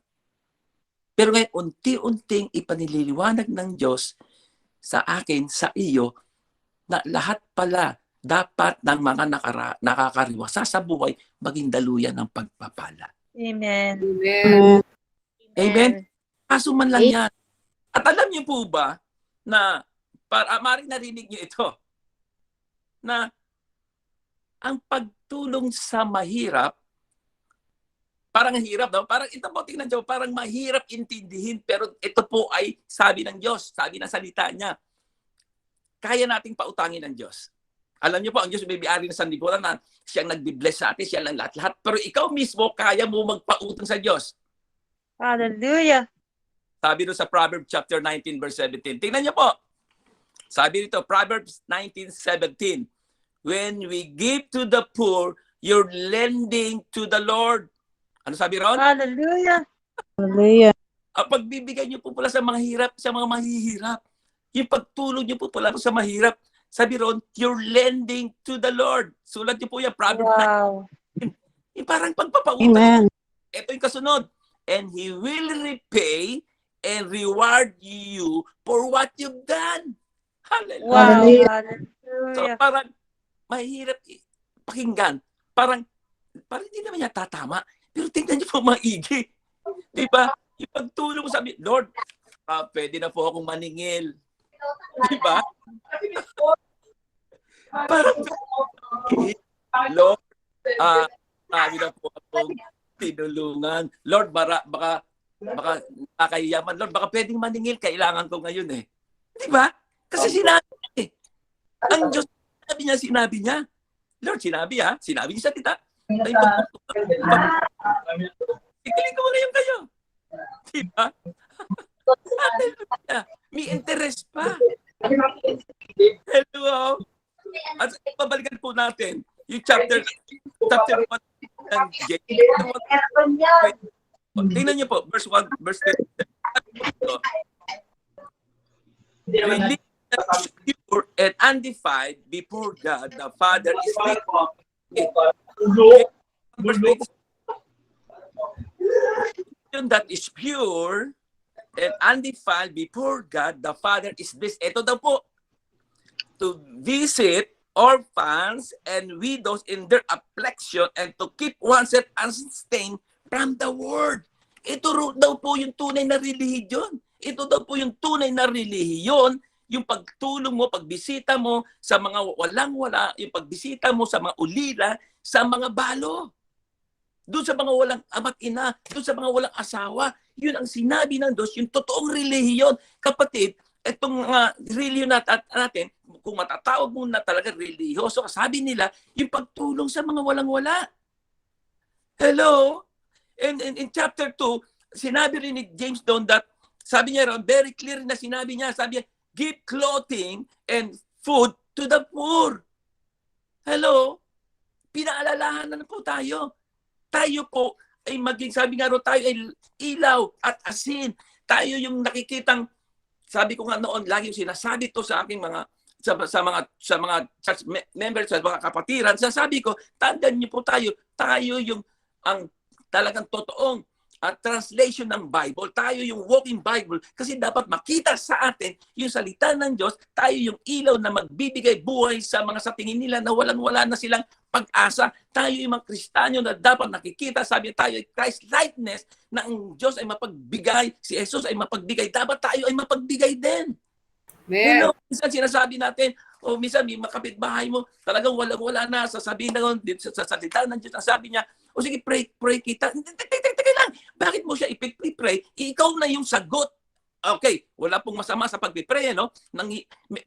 Pero ngayon, unti-unting ipanililiwanag ng Diyos sa akin, sa iyo, na lahat pala dapat ng mga nakakariwasa sa buhay maging daluyan ng pagpapala. Amen. Amen. Amen? Kaso man lang yan. At alam niyo po ba na maaaring narinig niyo ito na ang pagtulong sa mahirap parang hirap daw. Parang ito po, tingnan niyo, parang mahirap intindihin pero ito po ay sabi ng Diyos, sabi ng salita niya. Kaya nating pautangin ng Diyos. Alam niyo po, ang Diyos may-ari ng sanlibutan na siyang nagbi-bless sa atin, siya lang lahat-lahat. Pero ikaw mismo, kaya mo magpautang sa Diyos. Hallelujah. Sabi doon sa Proverbs chapter 19 verse 17. Tingnan niyo po. Sabi dito, Proverbs 19:17. When we give to the poor, you're lending to the Lord. Ano sabi ron? Hallelujah. Hallelujah. Pagbibigay niyo po pala sa mga hirap, sa mga mahihirap. Yung pagtulong niyo po pala sa mahirap. Sabi ron, you're lending to the Lord. Sulat niyo po yan, Proverbs 19. Wow. Yung parang pagpapautang. Amen. Ito yung kasunod. And He will repay and reward you for what you've done. Hallelujah. Wow. Hallelujah. So Hallelujah. parang mahirap pakinggan. Parang hindi naman yan tatama. Pero tingnan niyo po maigi. Diba? Yung pagtulong sabi, Lord, pwede na po akong maningil. Diba? Parang, Lord, sabi na po akong tinulungan. Lord, baka nakakayaman. Lord, baka pwedeng maningil. Kailangan ko ngayon eh. Diba? Kasi sinabi eh. Ang Diyos, sinabi niya. Lord, sinabi niya sa tita. Ikiling ko mo ngayon kayo. Diba? Hallelujah. May interest pa. Hello. At pabalikan po natin yung chapter 1 ng James. Tingnan niyo po, verse 1, verse 10. Religion that is pure and undefiled before God the Father is faithful. Religion that is pure and undefiled before God the Father is this. Ito daw po, to visit orphans and widows in their affliction and to keep oneself unstained from the world. Ito daw po yung tunay na relihiyon. Ito daw po yung tunay na relihiyon, yung pagtulong mo, pagbisita mo sa mga walang-wala, yung pagbisita mo sa mga ulila, sa mga balo. Doon sa mga walang ama't ina, doon sa mga walang asawa, yun ang sinabi ng Diyos, yung totoong relihiyon. Kapatid, itong relihiyon natin, kung matatawag mo na talaga relihiyoso, sabi nila, yung pagtulong sa mga walang-wala. Hello? And in chapter 2, sinabi rin ni James doon that, sabi niya ron, very clear na sinabi niya, sabi niya, give clothing and food to the poor. Hello? Pinaalalahan na po tayo. Tayo po ay maging, sabi nga ron, tayo ay ilaw at asin. Tayo yung nakikitang, sabi ko nga noon, lagi yung sinasabi to sa aking mga sa mga church members, sa mga kapatiran, sasabi ko, tandaan niyo po tayo yung ang talagang totoong translation ng Bible, tayo yung walking Bible, kasi dapat makita sa atin yung salita ng Diyos, tayo yung ilaw na magbibigay buhay sa mga sa tingin nila na walang-wala na silang pag-asa, tayo yung mga Kristiyano na dapat nakikita, sabi tayo ay Christ-likeness, na ang Diyos ay mapagbigay, si Jesus ay mapagbigay, dapat tayo ay mapagbigay din. Amen. Minsan sinasabi natin, o minsan may makapitbahay mo, talagang walang-wala na, sasabihin na sa salita ng Diyos, sabi niya, o sige, pray kita. Teka lang, bakit mo siya ipipray? Ikaw na yung sagot. Okay, wala pong masama sa pagpipray, no?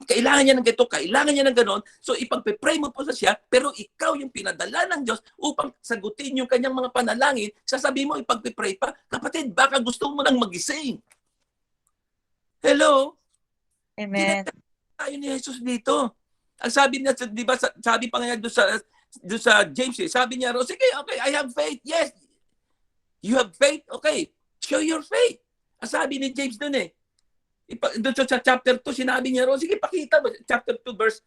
Kailangan niya ng ganito, kailangan niya ng ganon. So ipagpipray mo po sa siya, pero ikaw yung pinadala ng Diyos upang sagutin yung kanyang mga panalangin. Sasabihin mo, ipagpipray pa. Kapatid, baka gusto mo nang magising. Hello? Amen. tayo ni Jesus dito. Ang sabi niya, di ba, sabi pa nga doon sa James, sabi niya, sige, okay, I have faith. Yes. You have faith? Okay. Show your faith. Ang sabi ni James doon doon sa chapter 2, sinabi niya, sige, pakita mo. Chapter 2, verse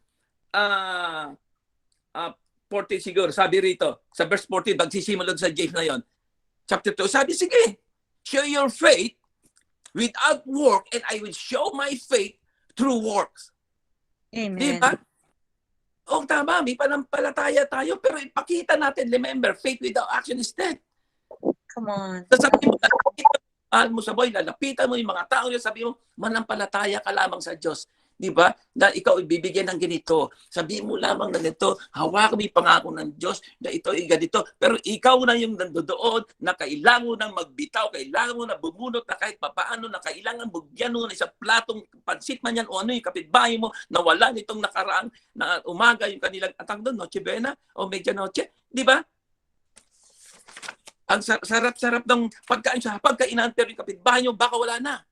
14 siguro. Sabi rito, sa verse 14, magsisimula sa James na yon. Chapter 2, sabi, sige, show your faith without work and I will show my faith through works. Amen. Di ba? O tama, may panampalataya tayo, pero ipakita natin, remember, faith without action is dead. Come on. Sasabihin mo, mahal mo sa boy, lalapitan mo yung mga tao, sabi mo, manampalataya ka lamang sa Diyos. Di ba? Na ikaw ibibigyan ng ganito. Sabihin mo lamang na nito, hawakan mo yung pangako ng Diyos na ito ay ganito. Pero ikaw na yung nandoon na kailangan nang magbitaw, kailangan mo na bumunot na kahit papaano, na kailangan bugyan mo na isang platong pansit man yan o ano yung kapitbahay mo na wala nitong nakaraang na umaga yung kanilang atang doon, Noche Buena o Medianoche. Di ba? Ang sarap-sarap ng pagkain sa pagkainan pero yung kapitbahay nyo, baka wala na.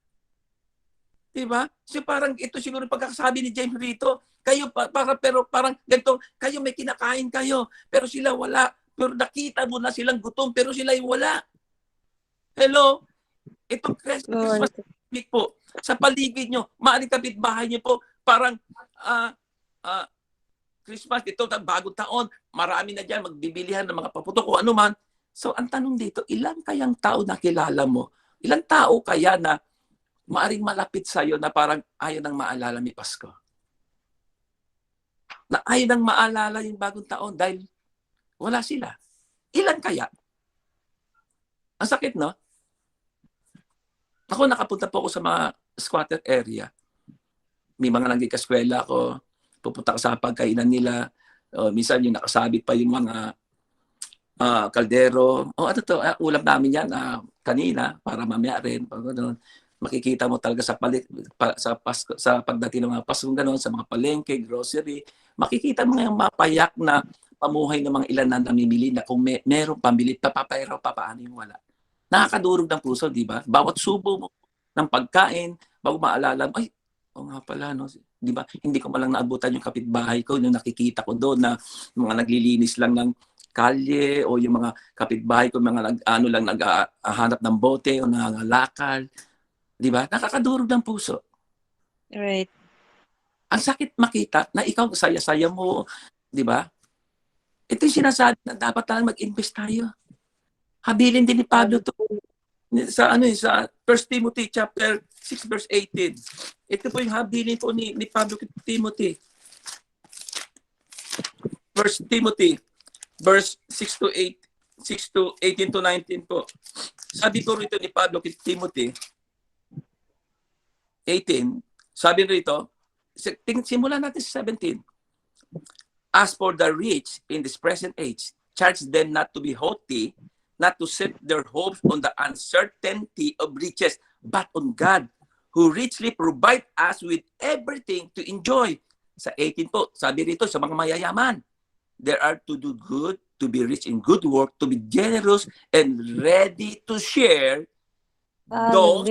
Diba? So parang ito siguro pagkakasabi ni James rito, kayo pero parang ganito, kayo may kinakain kayo, pero sila wala. Pero nakita mo na silang gutom, pero sila yung wala. Hello? Itong Christmas week po, sa paligid nyo, maaaring kapitbahay nyo po, parang Christmas, ito, bagong taon, marami na dyan, magbibilihan ng mga paputok o ano man. So ang tanong dito, ilang kayang tao na kilala mo? Ilang tao kaya na maaring malapit sa'yo na parang ayaw nang maalala ni Pasko? Na ayaw nang maalala yung bagong taon dahil wala sila. Ilan kaya? Ang sakit, no? Ako, nakapunta po ako sa mga squatter area. May mga nagkikaskwela ako, pupunta ka sa pagkainan nila. Minsan yung nakasabit pa yung mga kaldero. Ano to? Ulam namin yan kanina para mamaya rin. Ganun. Makikita mo talaga sa Pasko, sa pagdating ng mga Pasko, gano'n, sa mga palengke, grocery, makikita mo yung mapayak na pamuhay ng mga ilan na namimili na kung merong pambili, papapayraw pa paano yung wala. Nakakadurog ng puso, di ba? Bawat subo mo ng pagkain, bago maalala mo, ay, nga pala, no? Di ba? Hindi ko malang naabutan yung kapitbahay ko, yung nakikita ko doon na mga naglilinis lang ng kalye o yung mga kapitbahay ko, mga naghahanap ng bote o nangangalakal. Di ba? Nakakadurog ng puso. Right. Ang sakit makita na ikaw saya-saya mo, di ba? Ito yung sinasabi na dapat lang mag-invest tayo. Habilin din ni Pablo to sa sa 1 Timothy chapter 6 verse 18. Ito po yung habilin po ni Pablo kay Timothy. 1 Timothy verse 6 to 18 to 19 po. Sabi po rito ni Pablo kay Timothy 18, sabi rito, simulan natin sa 17. As for the rich in this present age, charge them not to be haughty, not to set their hopes on the uncertainty of riches, but on God, who richly provide us with everything to enjoy. Sa 18 po, sabi rito sa mga mayayaman, there are to do good, to be rich in good work, to be generous and ready to share those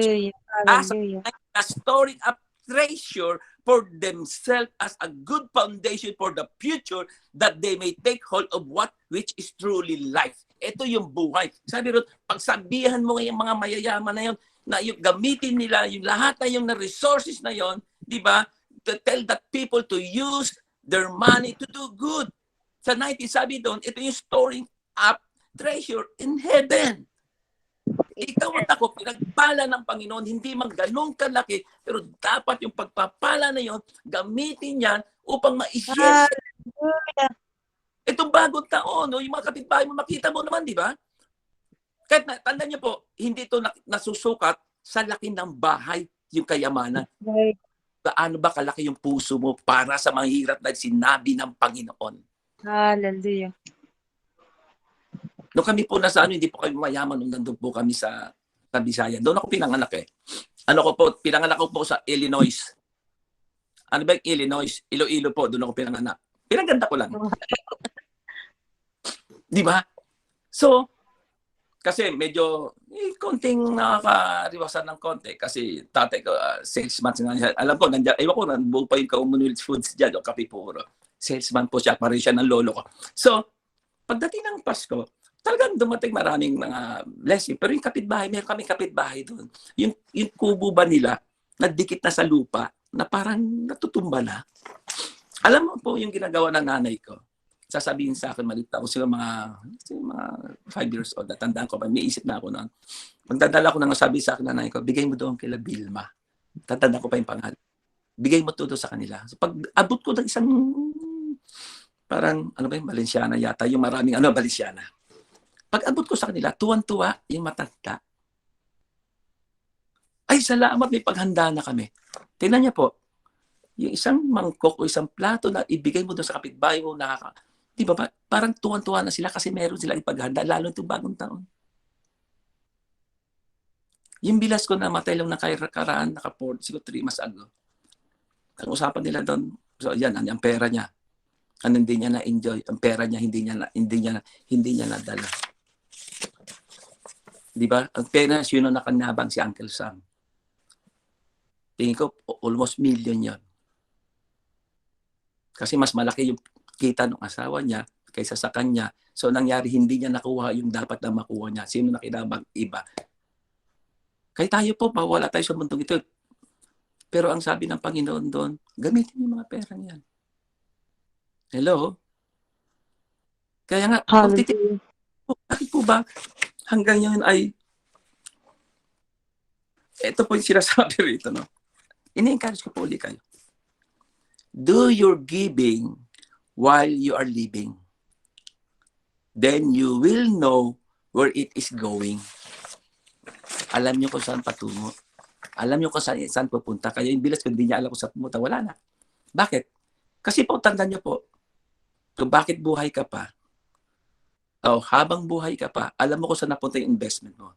as storing up treasure for themselves as a good foundation for the future, that they may take hold of what which is truly life. Ito yung buhay. Sabi rin, pagsabihan mo yung mga mayayaman na yun, na yung gamitin nila, yung lahat na yung resources na yun, di ba? To tell that people to use their money to do good. Sa 19, sabi doon, ito yung storing up treasure in heaven. Ikaw at ako, pinagpala ng Panginoon, hindi man ganun kalaki, pero dapat yung pagpapala na yon gamitin yan upang ma-share. Itong bagong taon, yung mga kapitbahay mo, makita mo naman, di ba? Kahit tandaan niyo po, hindi ito nasusukat sa laki ng bahay, yung kayamanan. Right. Gaano ba kalaki yung puso mo para sa mahirap na sinabi ng Panginoon? Hallelujah. Noong kami po nasa hindi po kami mayaman nung nandun po kami sa Bisayan. Doon ako pinanganak pinanganak ko po sa Illinois. Ano ba yung Illinois? Iloilo po, doon ako pinanganak. Pinaganda ko lang. Di ba? So, Kasi medyo konting nakakariwasan ng konti kasi tatay ko 6 months nga siya. Alam ko nandiyan, ewan ko buo pa yung Commonwealth Foods diyan o Kapipuro. Salesman po siya, pareho siya ng lolo ko. So, pagdating ng Pasko, talagang dumating maraming mga blessing. Pero yung kapitbahay, meron kaming kapitbahay doon. Yung kubo ba nila, nagdikit na sa lupa, na parang natutumba na. Alam mo po yung ginagawa ng nanay ko. Sasabihin sa akin, malit ako sila mga 5 years old. Natandaan ko, may isip na ako noon. Magdadala ko nang sabi sa akin nanay ko, bigay mo doon kila Vilma. Tatandaan ko pa yung pangalan. Bigay mo todo sa kanila. So pag abot ko ng isang, parang, ano ba yung Balenciana yata, yung maraming, Balenciana. Pag abot ko sa kanila, tuwan-tuwa yung matanda. Ay, salamat, may paghanda na kami. Tingnan niya po, yung isang mangkok o isang plato na ibigay mo doon sa kapitbahay mo, di ba, parang tuwan-tuwa na sila kasi meron sila ipaghanda, lalo itong bagong taon. Yung bilas ko na matay lang na karaan, naka-4, siguro 3 months ago. Ang usapan nila doon, so yan, ang pera niya. Ano hindi niya na-enjoy, ang pera niya hindi niya nadala. Di ba? Ang pera, sino nakanabang si Uncle Sam. Tingin ko, almost million yon. Kasi mas malaki yung kita ng asawa niya kaysa sa kanya. So nangyari, hindi niya nakuha yung dapat na makuha niya. Sino nakinabang? Iba. Kaya tayo po, mawala tayo sa mundong ito. Pero ang sabi ng Panginoon doon, gamitin yung mga pera niyan. Hello? Kaya nga, bakit po ba hanggang yun ay, ito po yung sinasabi rito, no? Ini-encourage ko po ulit kayo. Do your giving while you are living. Then you will know where it is going. Alam niyo kung saan patungo. Alam niyo kung saan pupunta. Kaya yung bilas, kung hindi niya alam kung saan pupunta, wala na. Bakit? Kasi po, tandaan niyo po, kung bakit buhay ka pa, o habang buhay ka pa, alam mo kung saan napunta yung investment mo.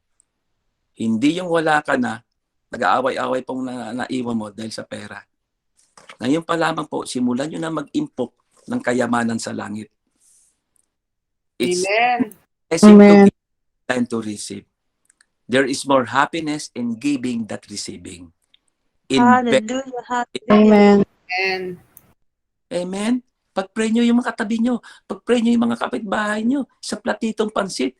Hindi yung wala ka na, nag-aaway-aaway pong naiwan mo dahil sa pera. Ngayon pa lamang po, simulan nyo na mag-impok ng kayamanan sa langit. It's Amen. to give than to receive. There is more happiness in giving than receiving. Hallelujah. Hallelujah. Amen. Amen. Pag-pray nyo yung mga katabi nyo. Pag-pray nyo yung mga kapitbahay nyo. Isang platitong pansit.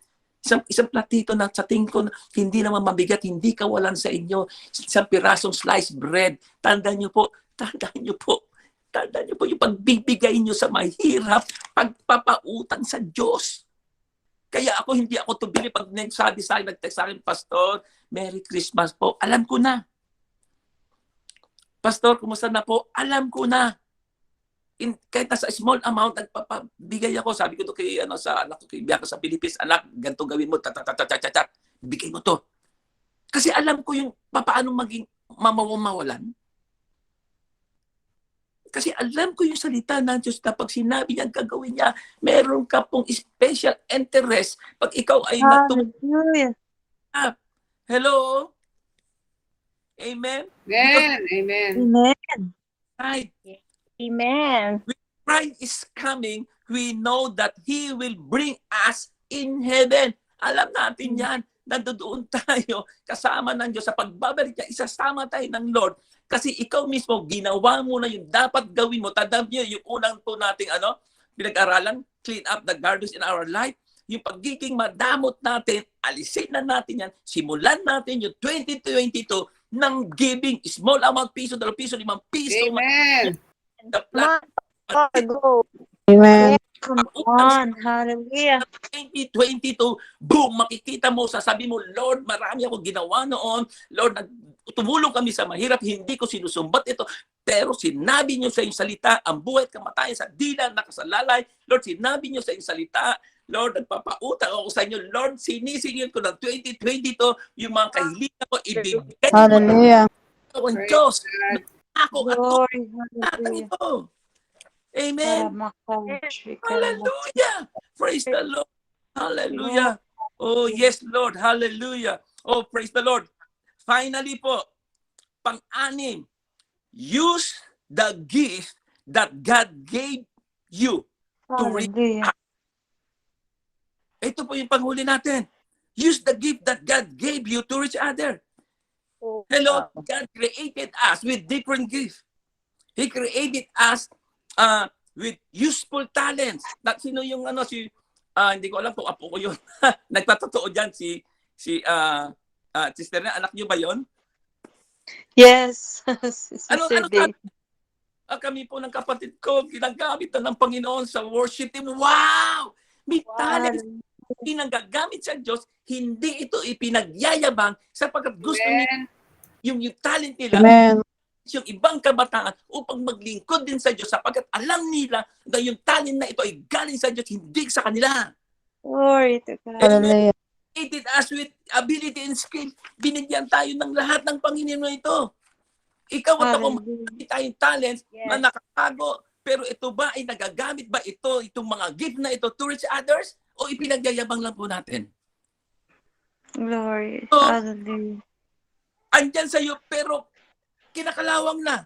Isang platito na sa tingin ko hindi naman mabigat, hindi kawalan sa inyo. Isang pirasong sliced bread. Tandaan nyo po yung pagbibigay nyo sa mahirap, pagpapautang sa Diyos. Kaya hindi ako tubili pag nagsabi sa akin, nag-text sa akin, Pastor, Merry Christmas po. Alam ko na. Pastor, kumusta na po? Alam ko na. Kahit nasa small amount, nagpapabigay ako. Sabi ko to kay, sa anak ko, kay biyak sa Philippines, anak, ganito gawin mo, bigay mo to. Kasi alam ko yung paano maging mawalan. Kasi alam ko yung salita ng Diyos na pag sinabi niya, gagawin niya, meron ka pong special interest pag ikaw ay Hallelujah. Hello? Amen? Amen. Amen. Right. Amen. Christ is coming, we know that He will bring us in heaven. Alam natin yan. Nandoon tayo kasama ng Diyos sa pagbabalik niya. Isasama tayo ng Lord. Kasi ikaw mismo, ginawa mo na yung dapat gawin mo. Tandaan niyo yung unang po nating pinag-aralan, clean up the garbage in our life. Yung pagiging madamot natin, alisin na natin yan. Simulan natin yung 2022 ng giving. Small amount, piso, 2 piso, 5 piso. Amen. The plan. Go. Amen. Come on. Hallelujah. 2022, boom, makikita mo, sasabi mo, Lord, marami ako ginawa noon. Lord, tumulong kami sa mahirap, hindi ko sinusumbat ito. Pero sinabi niyo sa iyong salita, ang buhay at kamatayan sa dila nakasalalay. Lord, sinabi niyo sa iyong salita, Lord, nagpapautang ako sa inyo. Lord, sinisingil ko ng 2022, yung mga kahilingan ko, ibigay Hallelujah. ko ang Diyos. Ako at Glory. natang Hallelujah. ito. Amen. Hallelujah. Praise the Lord. Hallelujah. Oh, yes, Lord. Hallelujah. Oh, praise the Lord. Finally po, pang-anim, use the gift that God gave you to reach. Hallelujah. Ito po yung panghuli natin. Use the gift that God gave you to each other. Hello, God created us with different gifts. He created us with useful talents. Sino yung hindi ko alam kung apo ko yun. Nagtatotoo dyan si sister na, anak niyo ba yon? Yes. Ano Sister Day. kami po ng kapatid ko, ginagamit na ng Panginoon sa worship team. Wow! May talent. Hindi nagagamit sa Diyos, hindi ito ipinagyayabang sapagkat gusto nila yung talent nila, yung ibang kabataan upang maglingkod din sa Diyos sapagkat alam nila na yung talent na ito ay galing sa Diyos, hindi sa kanila. Glory to God. Hallelujah. Created us with ability and skill. Binigyan tayo ng lahat ng Panginoon ito. Ikaw at ako, may tayong talents na nakatago. Pero ito ba ay nagagamit ba itong mga gift na ito to reach others? O ipinagyayabang lang po natin? Glory. So, Hallelujah. andyan sa'yo pero kinakalawang na.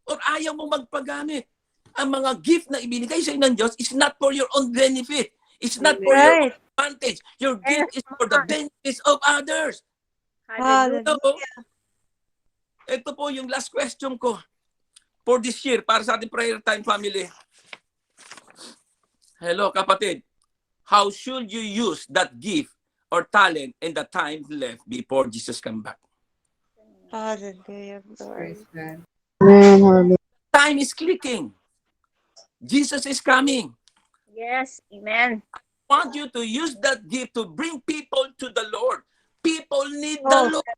Or ayaw mo magpagamit. Ang mga gift na ibinigay sa'yo ng Diyos is not for your own benefit. It's not for your Right. advantage. Your gift is for the benefits of others. Hallelujah. So, ito po yung last question ko for this year para sa ating prayer time family. Hello, kapatid. How should you use that gift or talent in the time left before Jesus come back? Hallelujah. Glory. Praise God. Amen. Time is clicking. Jesus is coming. Yes, amen. I want you to use that gift to bring people to the Lord. People need the Lord.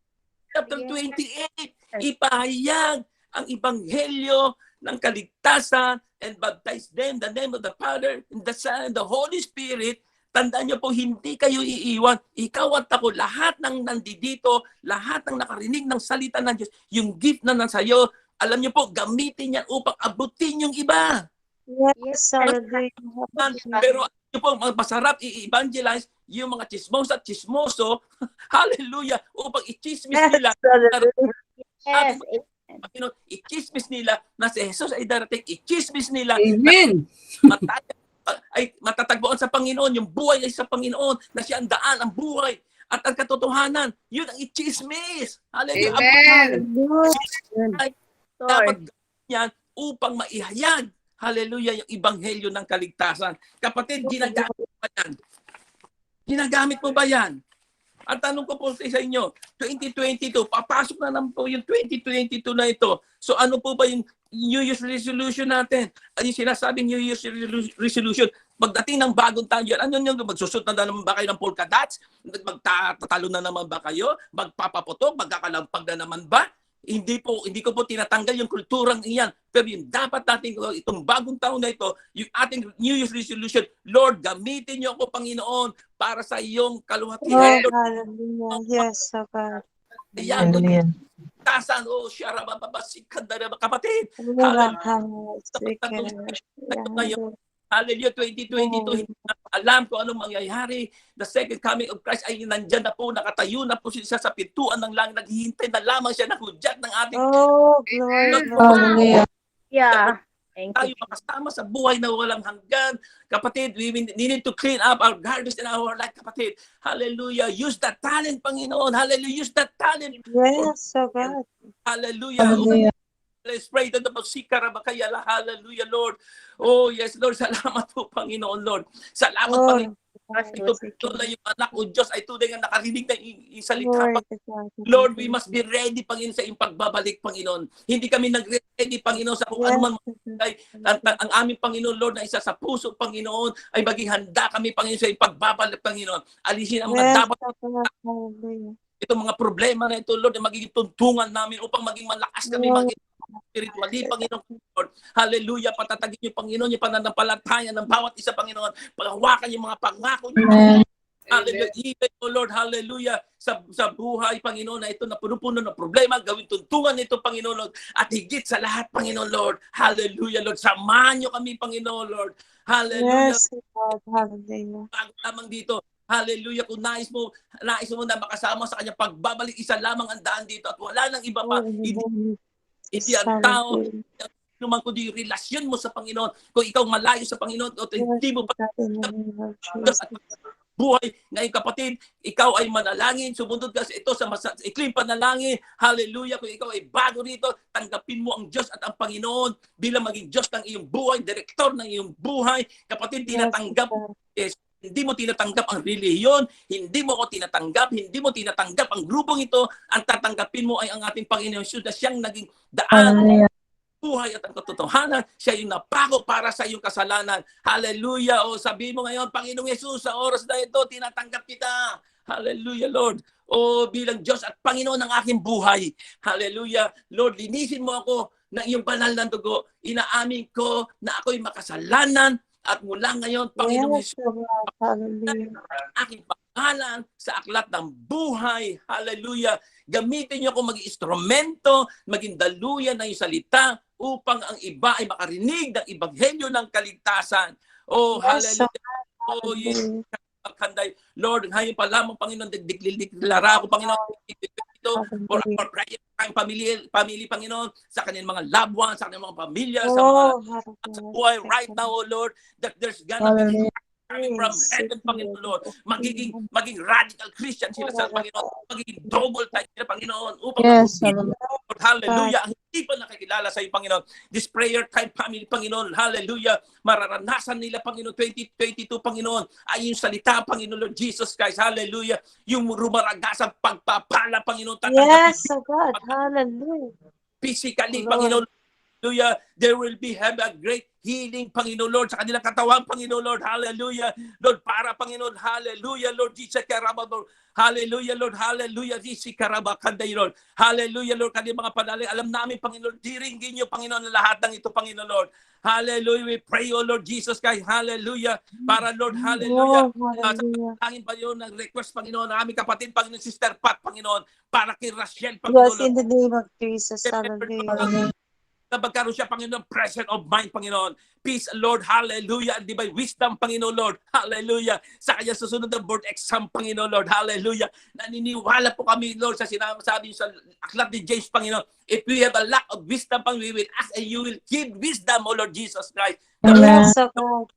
Chapter 28, ipahayag ang ibanghelyo ng kaligtasan and baptize them in the name of the Father, and the Son, and the Holy Spirit. Tandaan niyo po, hindi kayo iiwan. Ikaw at ako, lahat ng nandito, lahat ng nakarinig ng salita ng Diyos, yung gift na nasa iyo, alam niyo po, gamitin yan upang abutin yung iba. Yes. Hallelujah. Pero ano po, masarap i-evangelize yung mga chismosa at chismoso, hallelujah, upang i-chismis nila. Yes, Panginoon, i-chismis nila na si Jesus ay darating, i-chismis nila Amen. ay matatagpuan sa Panginoon, yung buhay ay sa Panginoon, na siya ang daan, ang buhay, at ang katotohanan, yun ang i-chismis. Hallelujah. Amen. Dapat yan upang maihayag, hallelujah, yung ibanghelyo ng kaligtasan. Kapatid, ginagamit mo ba yan? Ginagamit mo ba yan? Ang tanong ko po sa inyo, 2022, papasok na naman po yung 2022 na ito. So ano po ba yung New Year's resolution natin? Ano yung sinasabing New Year's resolution? Pagdating ng bagong taon yan, ano yung magsusot na naman ba kayo ng polka dots? Magtatalo na naman ba kayo? Magpapaputok? Magkakalampag na naman ba? Hindi ko po tinatanggal yung kulturang iyan. Pero yung dapat natin, itong bagong taon na ito, yung ating New Year's resolution, Lord, gamitin niyo ako, Panginoon, para sa iyong kaluwalhatian. Hallelujah. Yes, so God. Ayan, tasan, kapatid. Hallelujah, 2022, alam ko anong mangyayari. The second coming of Christ ay nandyan na po, nakatayo na po siya sa pintuan ng langit, naghihintay na lamang siya ng hudyat ng ating Glory. Yeah. Thank tayo you. makasama sa buhay na walang hanggan. Kapatid, we need to clean up our garbage in our life, kapatid. Hallelujah. Use that talent, Panginoon. Hallelujah. Use that talent. Yes, so God. Hallelujah. Let's pray to the Sikaramakayala. Hallelujah, Lord. Oh, yes, Lord. Salamat po, Panginoon, Lord. Salamat, Panginoon. Ito na yung anak o Diyos ay tunay nga nakarinig na isalita. Lord, we must be ready, Panginoon, sa iyong pagbabalik, Panginoon. Hindi kami nag-ready, Panginoon, sa kung anuman ang aming Panginoon, Lord, na isa sa puso, Panginoon, ay maging handa kami, Panginoon, sa iyong pagbabalik, Panginoon. Alisin ang mga dapat itong mga problema na ito, Lord, na magiging tuntungan namin upang maging malakas kami, Panginoon. Spiritually, Panginoon, Lord. Hallelujah. Patatagin niyo, Panginoon, yung pananampalataya ng bawat isa, Panginoon. Paghawakan yung mga pangako niyo, Panginoon. Hallelujah. Even, oh Lord, hallelujah. Sa buhay, Panginoon, na ito na puno-puno ng problema, gawin tuntungan nito, Panginoon, Lord. At higit sa lahat, Panginoon, Lord. Hallelujah, Lord. Samahan niyo kami, Panginoon, Lord. Hallelujah. Yes, God. Hallelujah. Bago lamang dito, hallelujah, kung nais mo na makasama sa kanyang pagbabalik, isa lamang ang daan dito at wala nang iba pa. Hindi ang tao, naman kundi yung relasyon mo sa Panginoon. Kung ikaw malayo sa Panginoon, o hindi mo pa buhay. Ngayon kapatid, ikaw ay manalangin, sumunod ka sa ito sa ikling panalangin. Hallelujah. Kung ikaw ay bago rito, tanggapin mo ang Diyos at ang Panginoon bilang maging Diyos ng iyong buhay, direktor ng iyong buhay. Kapatid, tinatanggap hindi mo tinatanggap ang relihiyon, hindi mo ko tinatanggap, hindi mo tinatanggap ang grupong ito, ang tatanggapin mo ay ang ating Panginoon Jesus na siyang naging daan, buhay at ang katotohanan. Siya yung napako para sa iyong kasalanan. Hallelujah. O sabihin mo ngayon, Panginoong Jesus, sa oras na ito, tinatanggap kita. Hallelujah, Lord. O bilang Diyos at Panginoon ng aking buhay. Hallelujah. Lord, linisin mo ako ng iyong banal na dugo. Inaamin ko na ako'y makasalanan. At mula ngayon, Panginoong Yes, Jesus, Lord. Hallelujah. aking pangalan sa aklat ng buhay. Hallelujah. Gamitin niyo ako maging instrumento, maging daluyan ng iyong salita upang ang iba ay makarinig ng ebanghelyo ng kaligtasan. Oh, Yes, hallelujah. Oh, yes. Lord, ngayon pa lamang, Panginoon, deklara ako, Panginoon, ito for our prayer time, family, Panginoon, sa kanilang mga loved ones, sa kanilang mga pamilya, sa mga sa buhay right now, oh Lord, that there's gonna be coming from heaven, Panginoon, Lord. Maging radical Christian sila sa Panginoon. Magiging double type sila, Panginoon, upang Lord, hallelujah, ang hindi pa nakikilala sa iyo, Panginoon. This prayer time family, Panginoon, hallelujah, mararanasan nila, Panginoon, 2022, Panginoon, ay yung salita, Panginoon, Lord Jesus Christ, hallelujah, yung rumaragasang pagpapala, Panginoon, Yes, oh God. Hallelujah. physically, Lord. Panginoon, hallelujah, there will be have a great healing, Panginoon Lord, sa kanilang katawan, Panginoon Lord, hallelujah, Lord, para, Panginoon, hallelujah, Lord, Jesus, Karabador, hallelujah, Lord, hallelujah, Jesus, Karabakanday, Lord, hallelujah, Lord, kanilang mga panalangin, alam namin, Panginoon, diringgin niyo, Panginoon, lahat ng ito, Panginoon Lord, hallelujah, we pray, oh Lord Jesus Christ, hallelujah, para, Lord, hallelujah, Oh, hallelujah. sa pangin, Panginoon, ng request, Panginoon, ng aming kapatid, Panginoon, Sister Pat, Panginoon, para kay Rachel, Panginoon, Yes, in Lord, the name of Jesus. Hallelujah. na magkaroon siya, Panginoon, presence of mind, Panginoon. Peace, Lord, hallelujah, and divine wisdom, Panginoon, Lord, hallelujah. Sa kanya susunod na board exam, Panginoon, Lord, hallelujah. Naniniwala po kami, Lord, sa sinasabi sa aklat ni James, Panginoon, if we have a lack of wisdom, Panginoon, we will ask and you will give wisdom, O Lord Jesus Christ. Yes, oh God.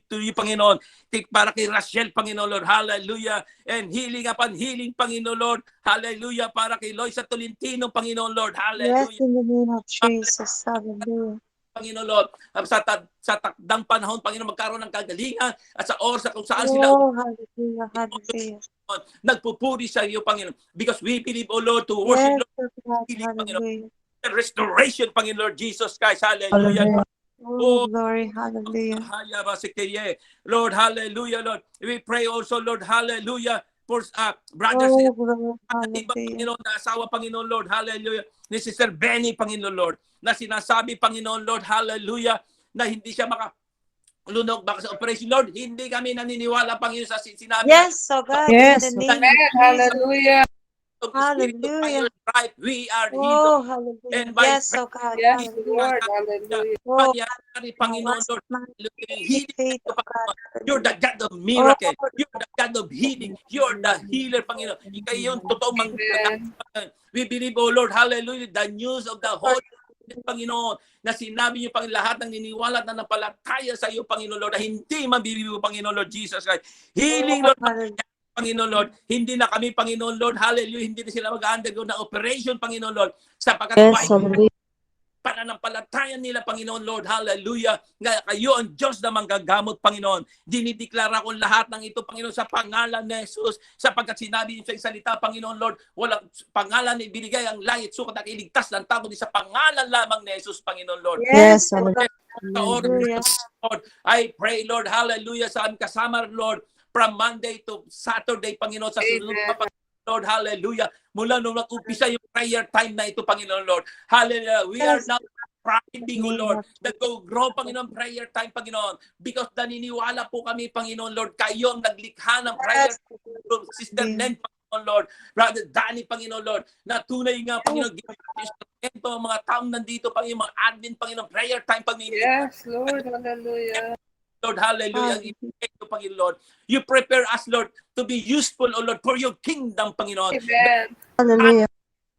To you, Panginoon. Para kay Rachel, Panginoon, Lord. Hallelujah. And healing upon healing, Panginoon, Lord. Hallelujah. Para kay Loisa Tolentino, Panginoon, Lord. Yes, Hallelujah. in the name of Jesus. Hallelujah. Panginoon, Lord. Sa takdang panahon, Panginoon, magkaroon ng kagalingan at sa oras kung saan sila Oh, hallelujah. Hallelujah. nagpupuri sa iyo, Panginoon. Because we believe, O Lord, to worship, Yes, Lord, oh God. healing, Panginoon. Hallelujah. Restoration, Panginoon, Lord Jesus Christ. Hallelujah. Oh, glory. Hallelujah. Lord, hallelujah, Lord. We pray also, Lord, hallelujah, for brothers Oh, and glory. Iba, Hallelujah. Panginoon, na asawa, Panginoon, Lord, hallelujah, ni Sister Benny, Panginoon, Lord, na sinasabi, Panginoon, Lord, hallelujah, na hindi siya makalunok baka sa operation, Lord, hindi kami naniniwala, Panginoon, sa sinabi Yes, oh God. Yes. In the name of Jesus. Hallelujah. ng Espiritu, Hallelujah. Panginoon, right, we are healed. Oh, hallelujah. And by Yes, oh God. Yes, Hallelujah. Lord. Hallelujah. Oh, Pangyayari, Panginoon, Lord, hallelujah, healing faith ito, of God. Panginoon. You're the God of Oh, miracle. You're the God of healing. You're the healer, Panginoon. Ikaw yung totoong Amen. We believe, oh Lord, hallelujah, the news of the Holy Spirit, Panginoon, na sinabi niyo, Panginoon, lahat ng niniwala at nanampalataya sa iyo, Panginoon, Lord, na hindi mabibigo, Panginoon, Lord Jesus Christ. Healing, Lord, hallelujah. Panginoon, Lord. Hindi na kami, Panginoon, Lord, hallelujah, hindi na sila mag-undergo ng operation, Panginoon, Lord, sapagkat Yes, hallelujah. pananampalataya nila, Panginoon, Lord, hallelujah, nga kayo ang Diyos na manggagamot, Panginoon. Dinideklara ko lahat ng ito, Panginoon, sa pangalan ni Jesus, sapagkat sinabi niyo sa salita, Panginoon, Lord, walang pangalan na ibinigay ang langit, sukat at iligtas ng tao, kundi sa pangalan lamang ni Jesus, Panginoon, Lord. Yes, oh God. Hallelujah. Lord, I pray, Lord, hallelujah, sa aming kasama, Lord, from Monday to Saturday, Panginoon, sa susunod pa, Lord, hallelujah. Mula nung nag-umpisa yung prayer time na ito, Panginoon, Lord. Hallelujah. We are now striving, O Lord, that go grow, Panginoon, prayer time, Panginoon. Because naniniwala po kami, Panginoon, Lord, kayo ang naglikha ng prayer time. Sister Nen, Panginoon, Lord. Brother Danny, Panginoon, Lord. Na tunay nga, Panginoon, ito ang mga taong nandito, Panginoon, mga admin, Panginoon, prayer time, Panginoon. Yes, Lord. Hallelujah. Lord, hallelujah. Ang ipinito, Panginoon, Lord. You prepare us, Lord, to be useful, O Lord, for your kingdom, Panginoon. Amen. Hallelujah.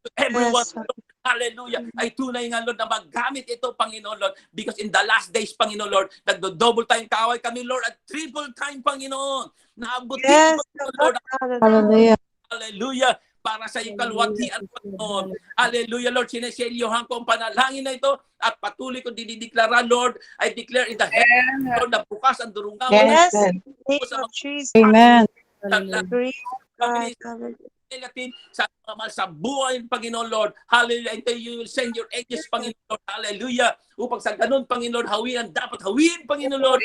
To everyone, Yes, Lord, hallelujah, ay tunay nga, Lord, na magamit ito, Panginoon, Lord, because in the last days, Panginoon, Lord, nagdo-double time kaaway kami, Lord, at triple time, Panginoon. Naabutin Yes, mo, Lord, hallelujah. hallelujah, para sa iyong kalwatian, Panginoon. Hallelujah, Lord. Sineselyohan ko ang panalangin na ito at patuloy ko dinideklara, Lord. I declare in the heaven, Lord, na bukas ang durungan mo Yes, na in the name of Jesus. Amen. Praise God. Panginoon, Hallelujah. natin sa mga sa buhay, Panginoon, Lord. Hallelujah. Until you will send your angels, Panginoon, Lord. Hallelujah. Upang sa ganun, Panginoon, hawin ang dapat hawin, Panginoon, Lord.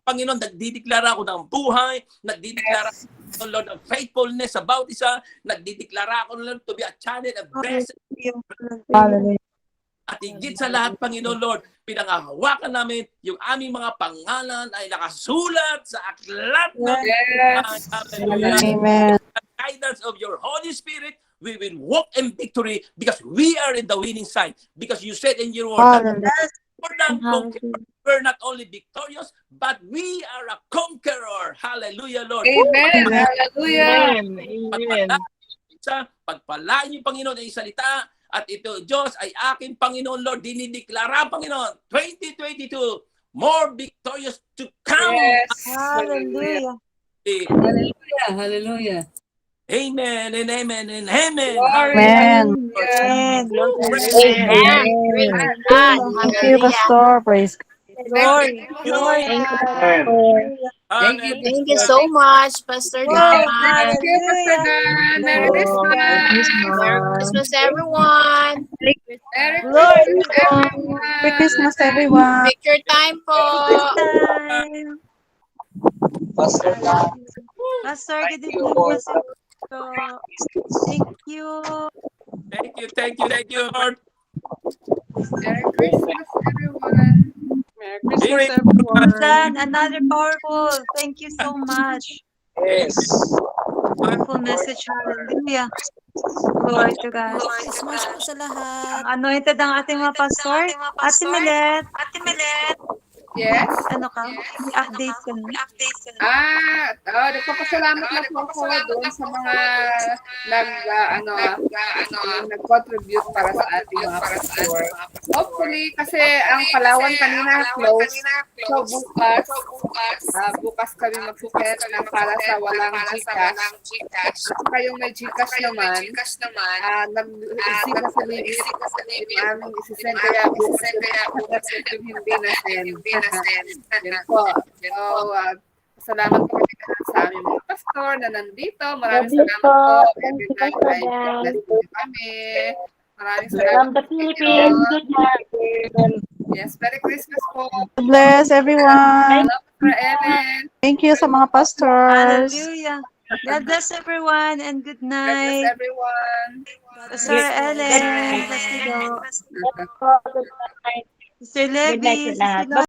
Panginoon, nagdideklara ako ng buhay, nagdideklara ako, Lord, of faithfulness about isa, nagdideklara ako, Lord, to be a channel of blessing. Hallelujah. At higit sa lahat, Panginoon, Lord, pinangahawakan namin yung aming mga pangalan ay nakasulat sa aklat ng Yes. Hallelujah. Amen. The guidance of your Holy Spirit, we will walk in victory because we are in the winning side. Because you said in your word that Hallelujah. more than conquerors, we're not only victorious, but we are a conqueror. Hallelujah, Lord. Amen. Hallelujah. Pagpalain yung Panginoon ay salita at ito, Diyos, ay aking Panginoon, Lord, dinideklara, Panginoon, 2022, more victorious to come. Yes. Hallelujah. Hallelujah. Hallelujah. Amen and amen and amen. Glory. Amen. Hallelujah. Amen. Praise God. Thank you, Hallelujah. Pastor. Praise God. Glory. Glory. Thank you so much, Pastor Glory. Donna. Thank you, Pastor Dan. Merry Christmas. Merry Christmas, everyone. Merry Glory. Christmas, everyone. Merry Christmas, everyone. Picture time po. Time. Pastor, good evening, Pastor. Thank you. Thank you, Lord. Merry Christmas, everyone. Merry Christmas, Dan, another powerful. Thank you so much. Powerful message. Hallelujah. Glory to God. Christmas po sa lahat. Anointed ang ating mga pastor. Ate Milet, Yes. ano ka? May update ka na. Nagpapasalamat na po ako doon sa mga nag-contribute para sa ating mga pastor. Hopefully, kasi ang Palawan kanina closed. So bukas kami mag-sukhet ng para sa walang Gcash. At saka yung may Gcash naman, nag-isip na sa limit yung aming isisend kaya bukas yung hindi na send. Yun po. So, salamat po sa aming mga pastor na nandito. Maraming salamat po. Every time ay blessed po kami. Maraming salamat po. Good night. Yes, Merry Christmas po. Bless everyone. Salamat for Ellen. Thank you sa mga pastors. Hallelujah. God bless everyone and good God night. bless everyone. Pastor Ellen. Bless you. Sister Levy.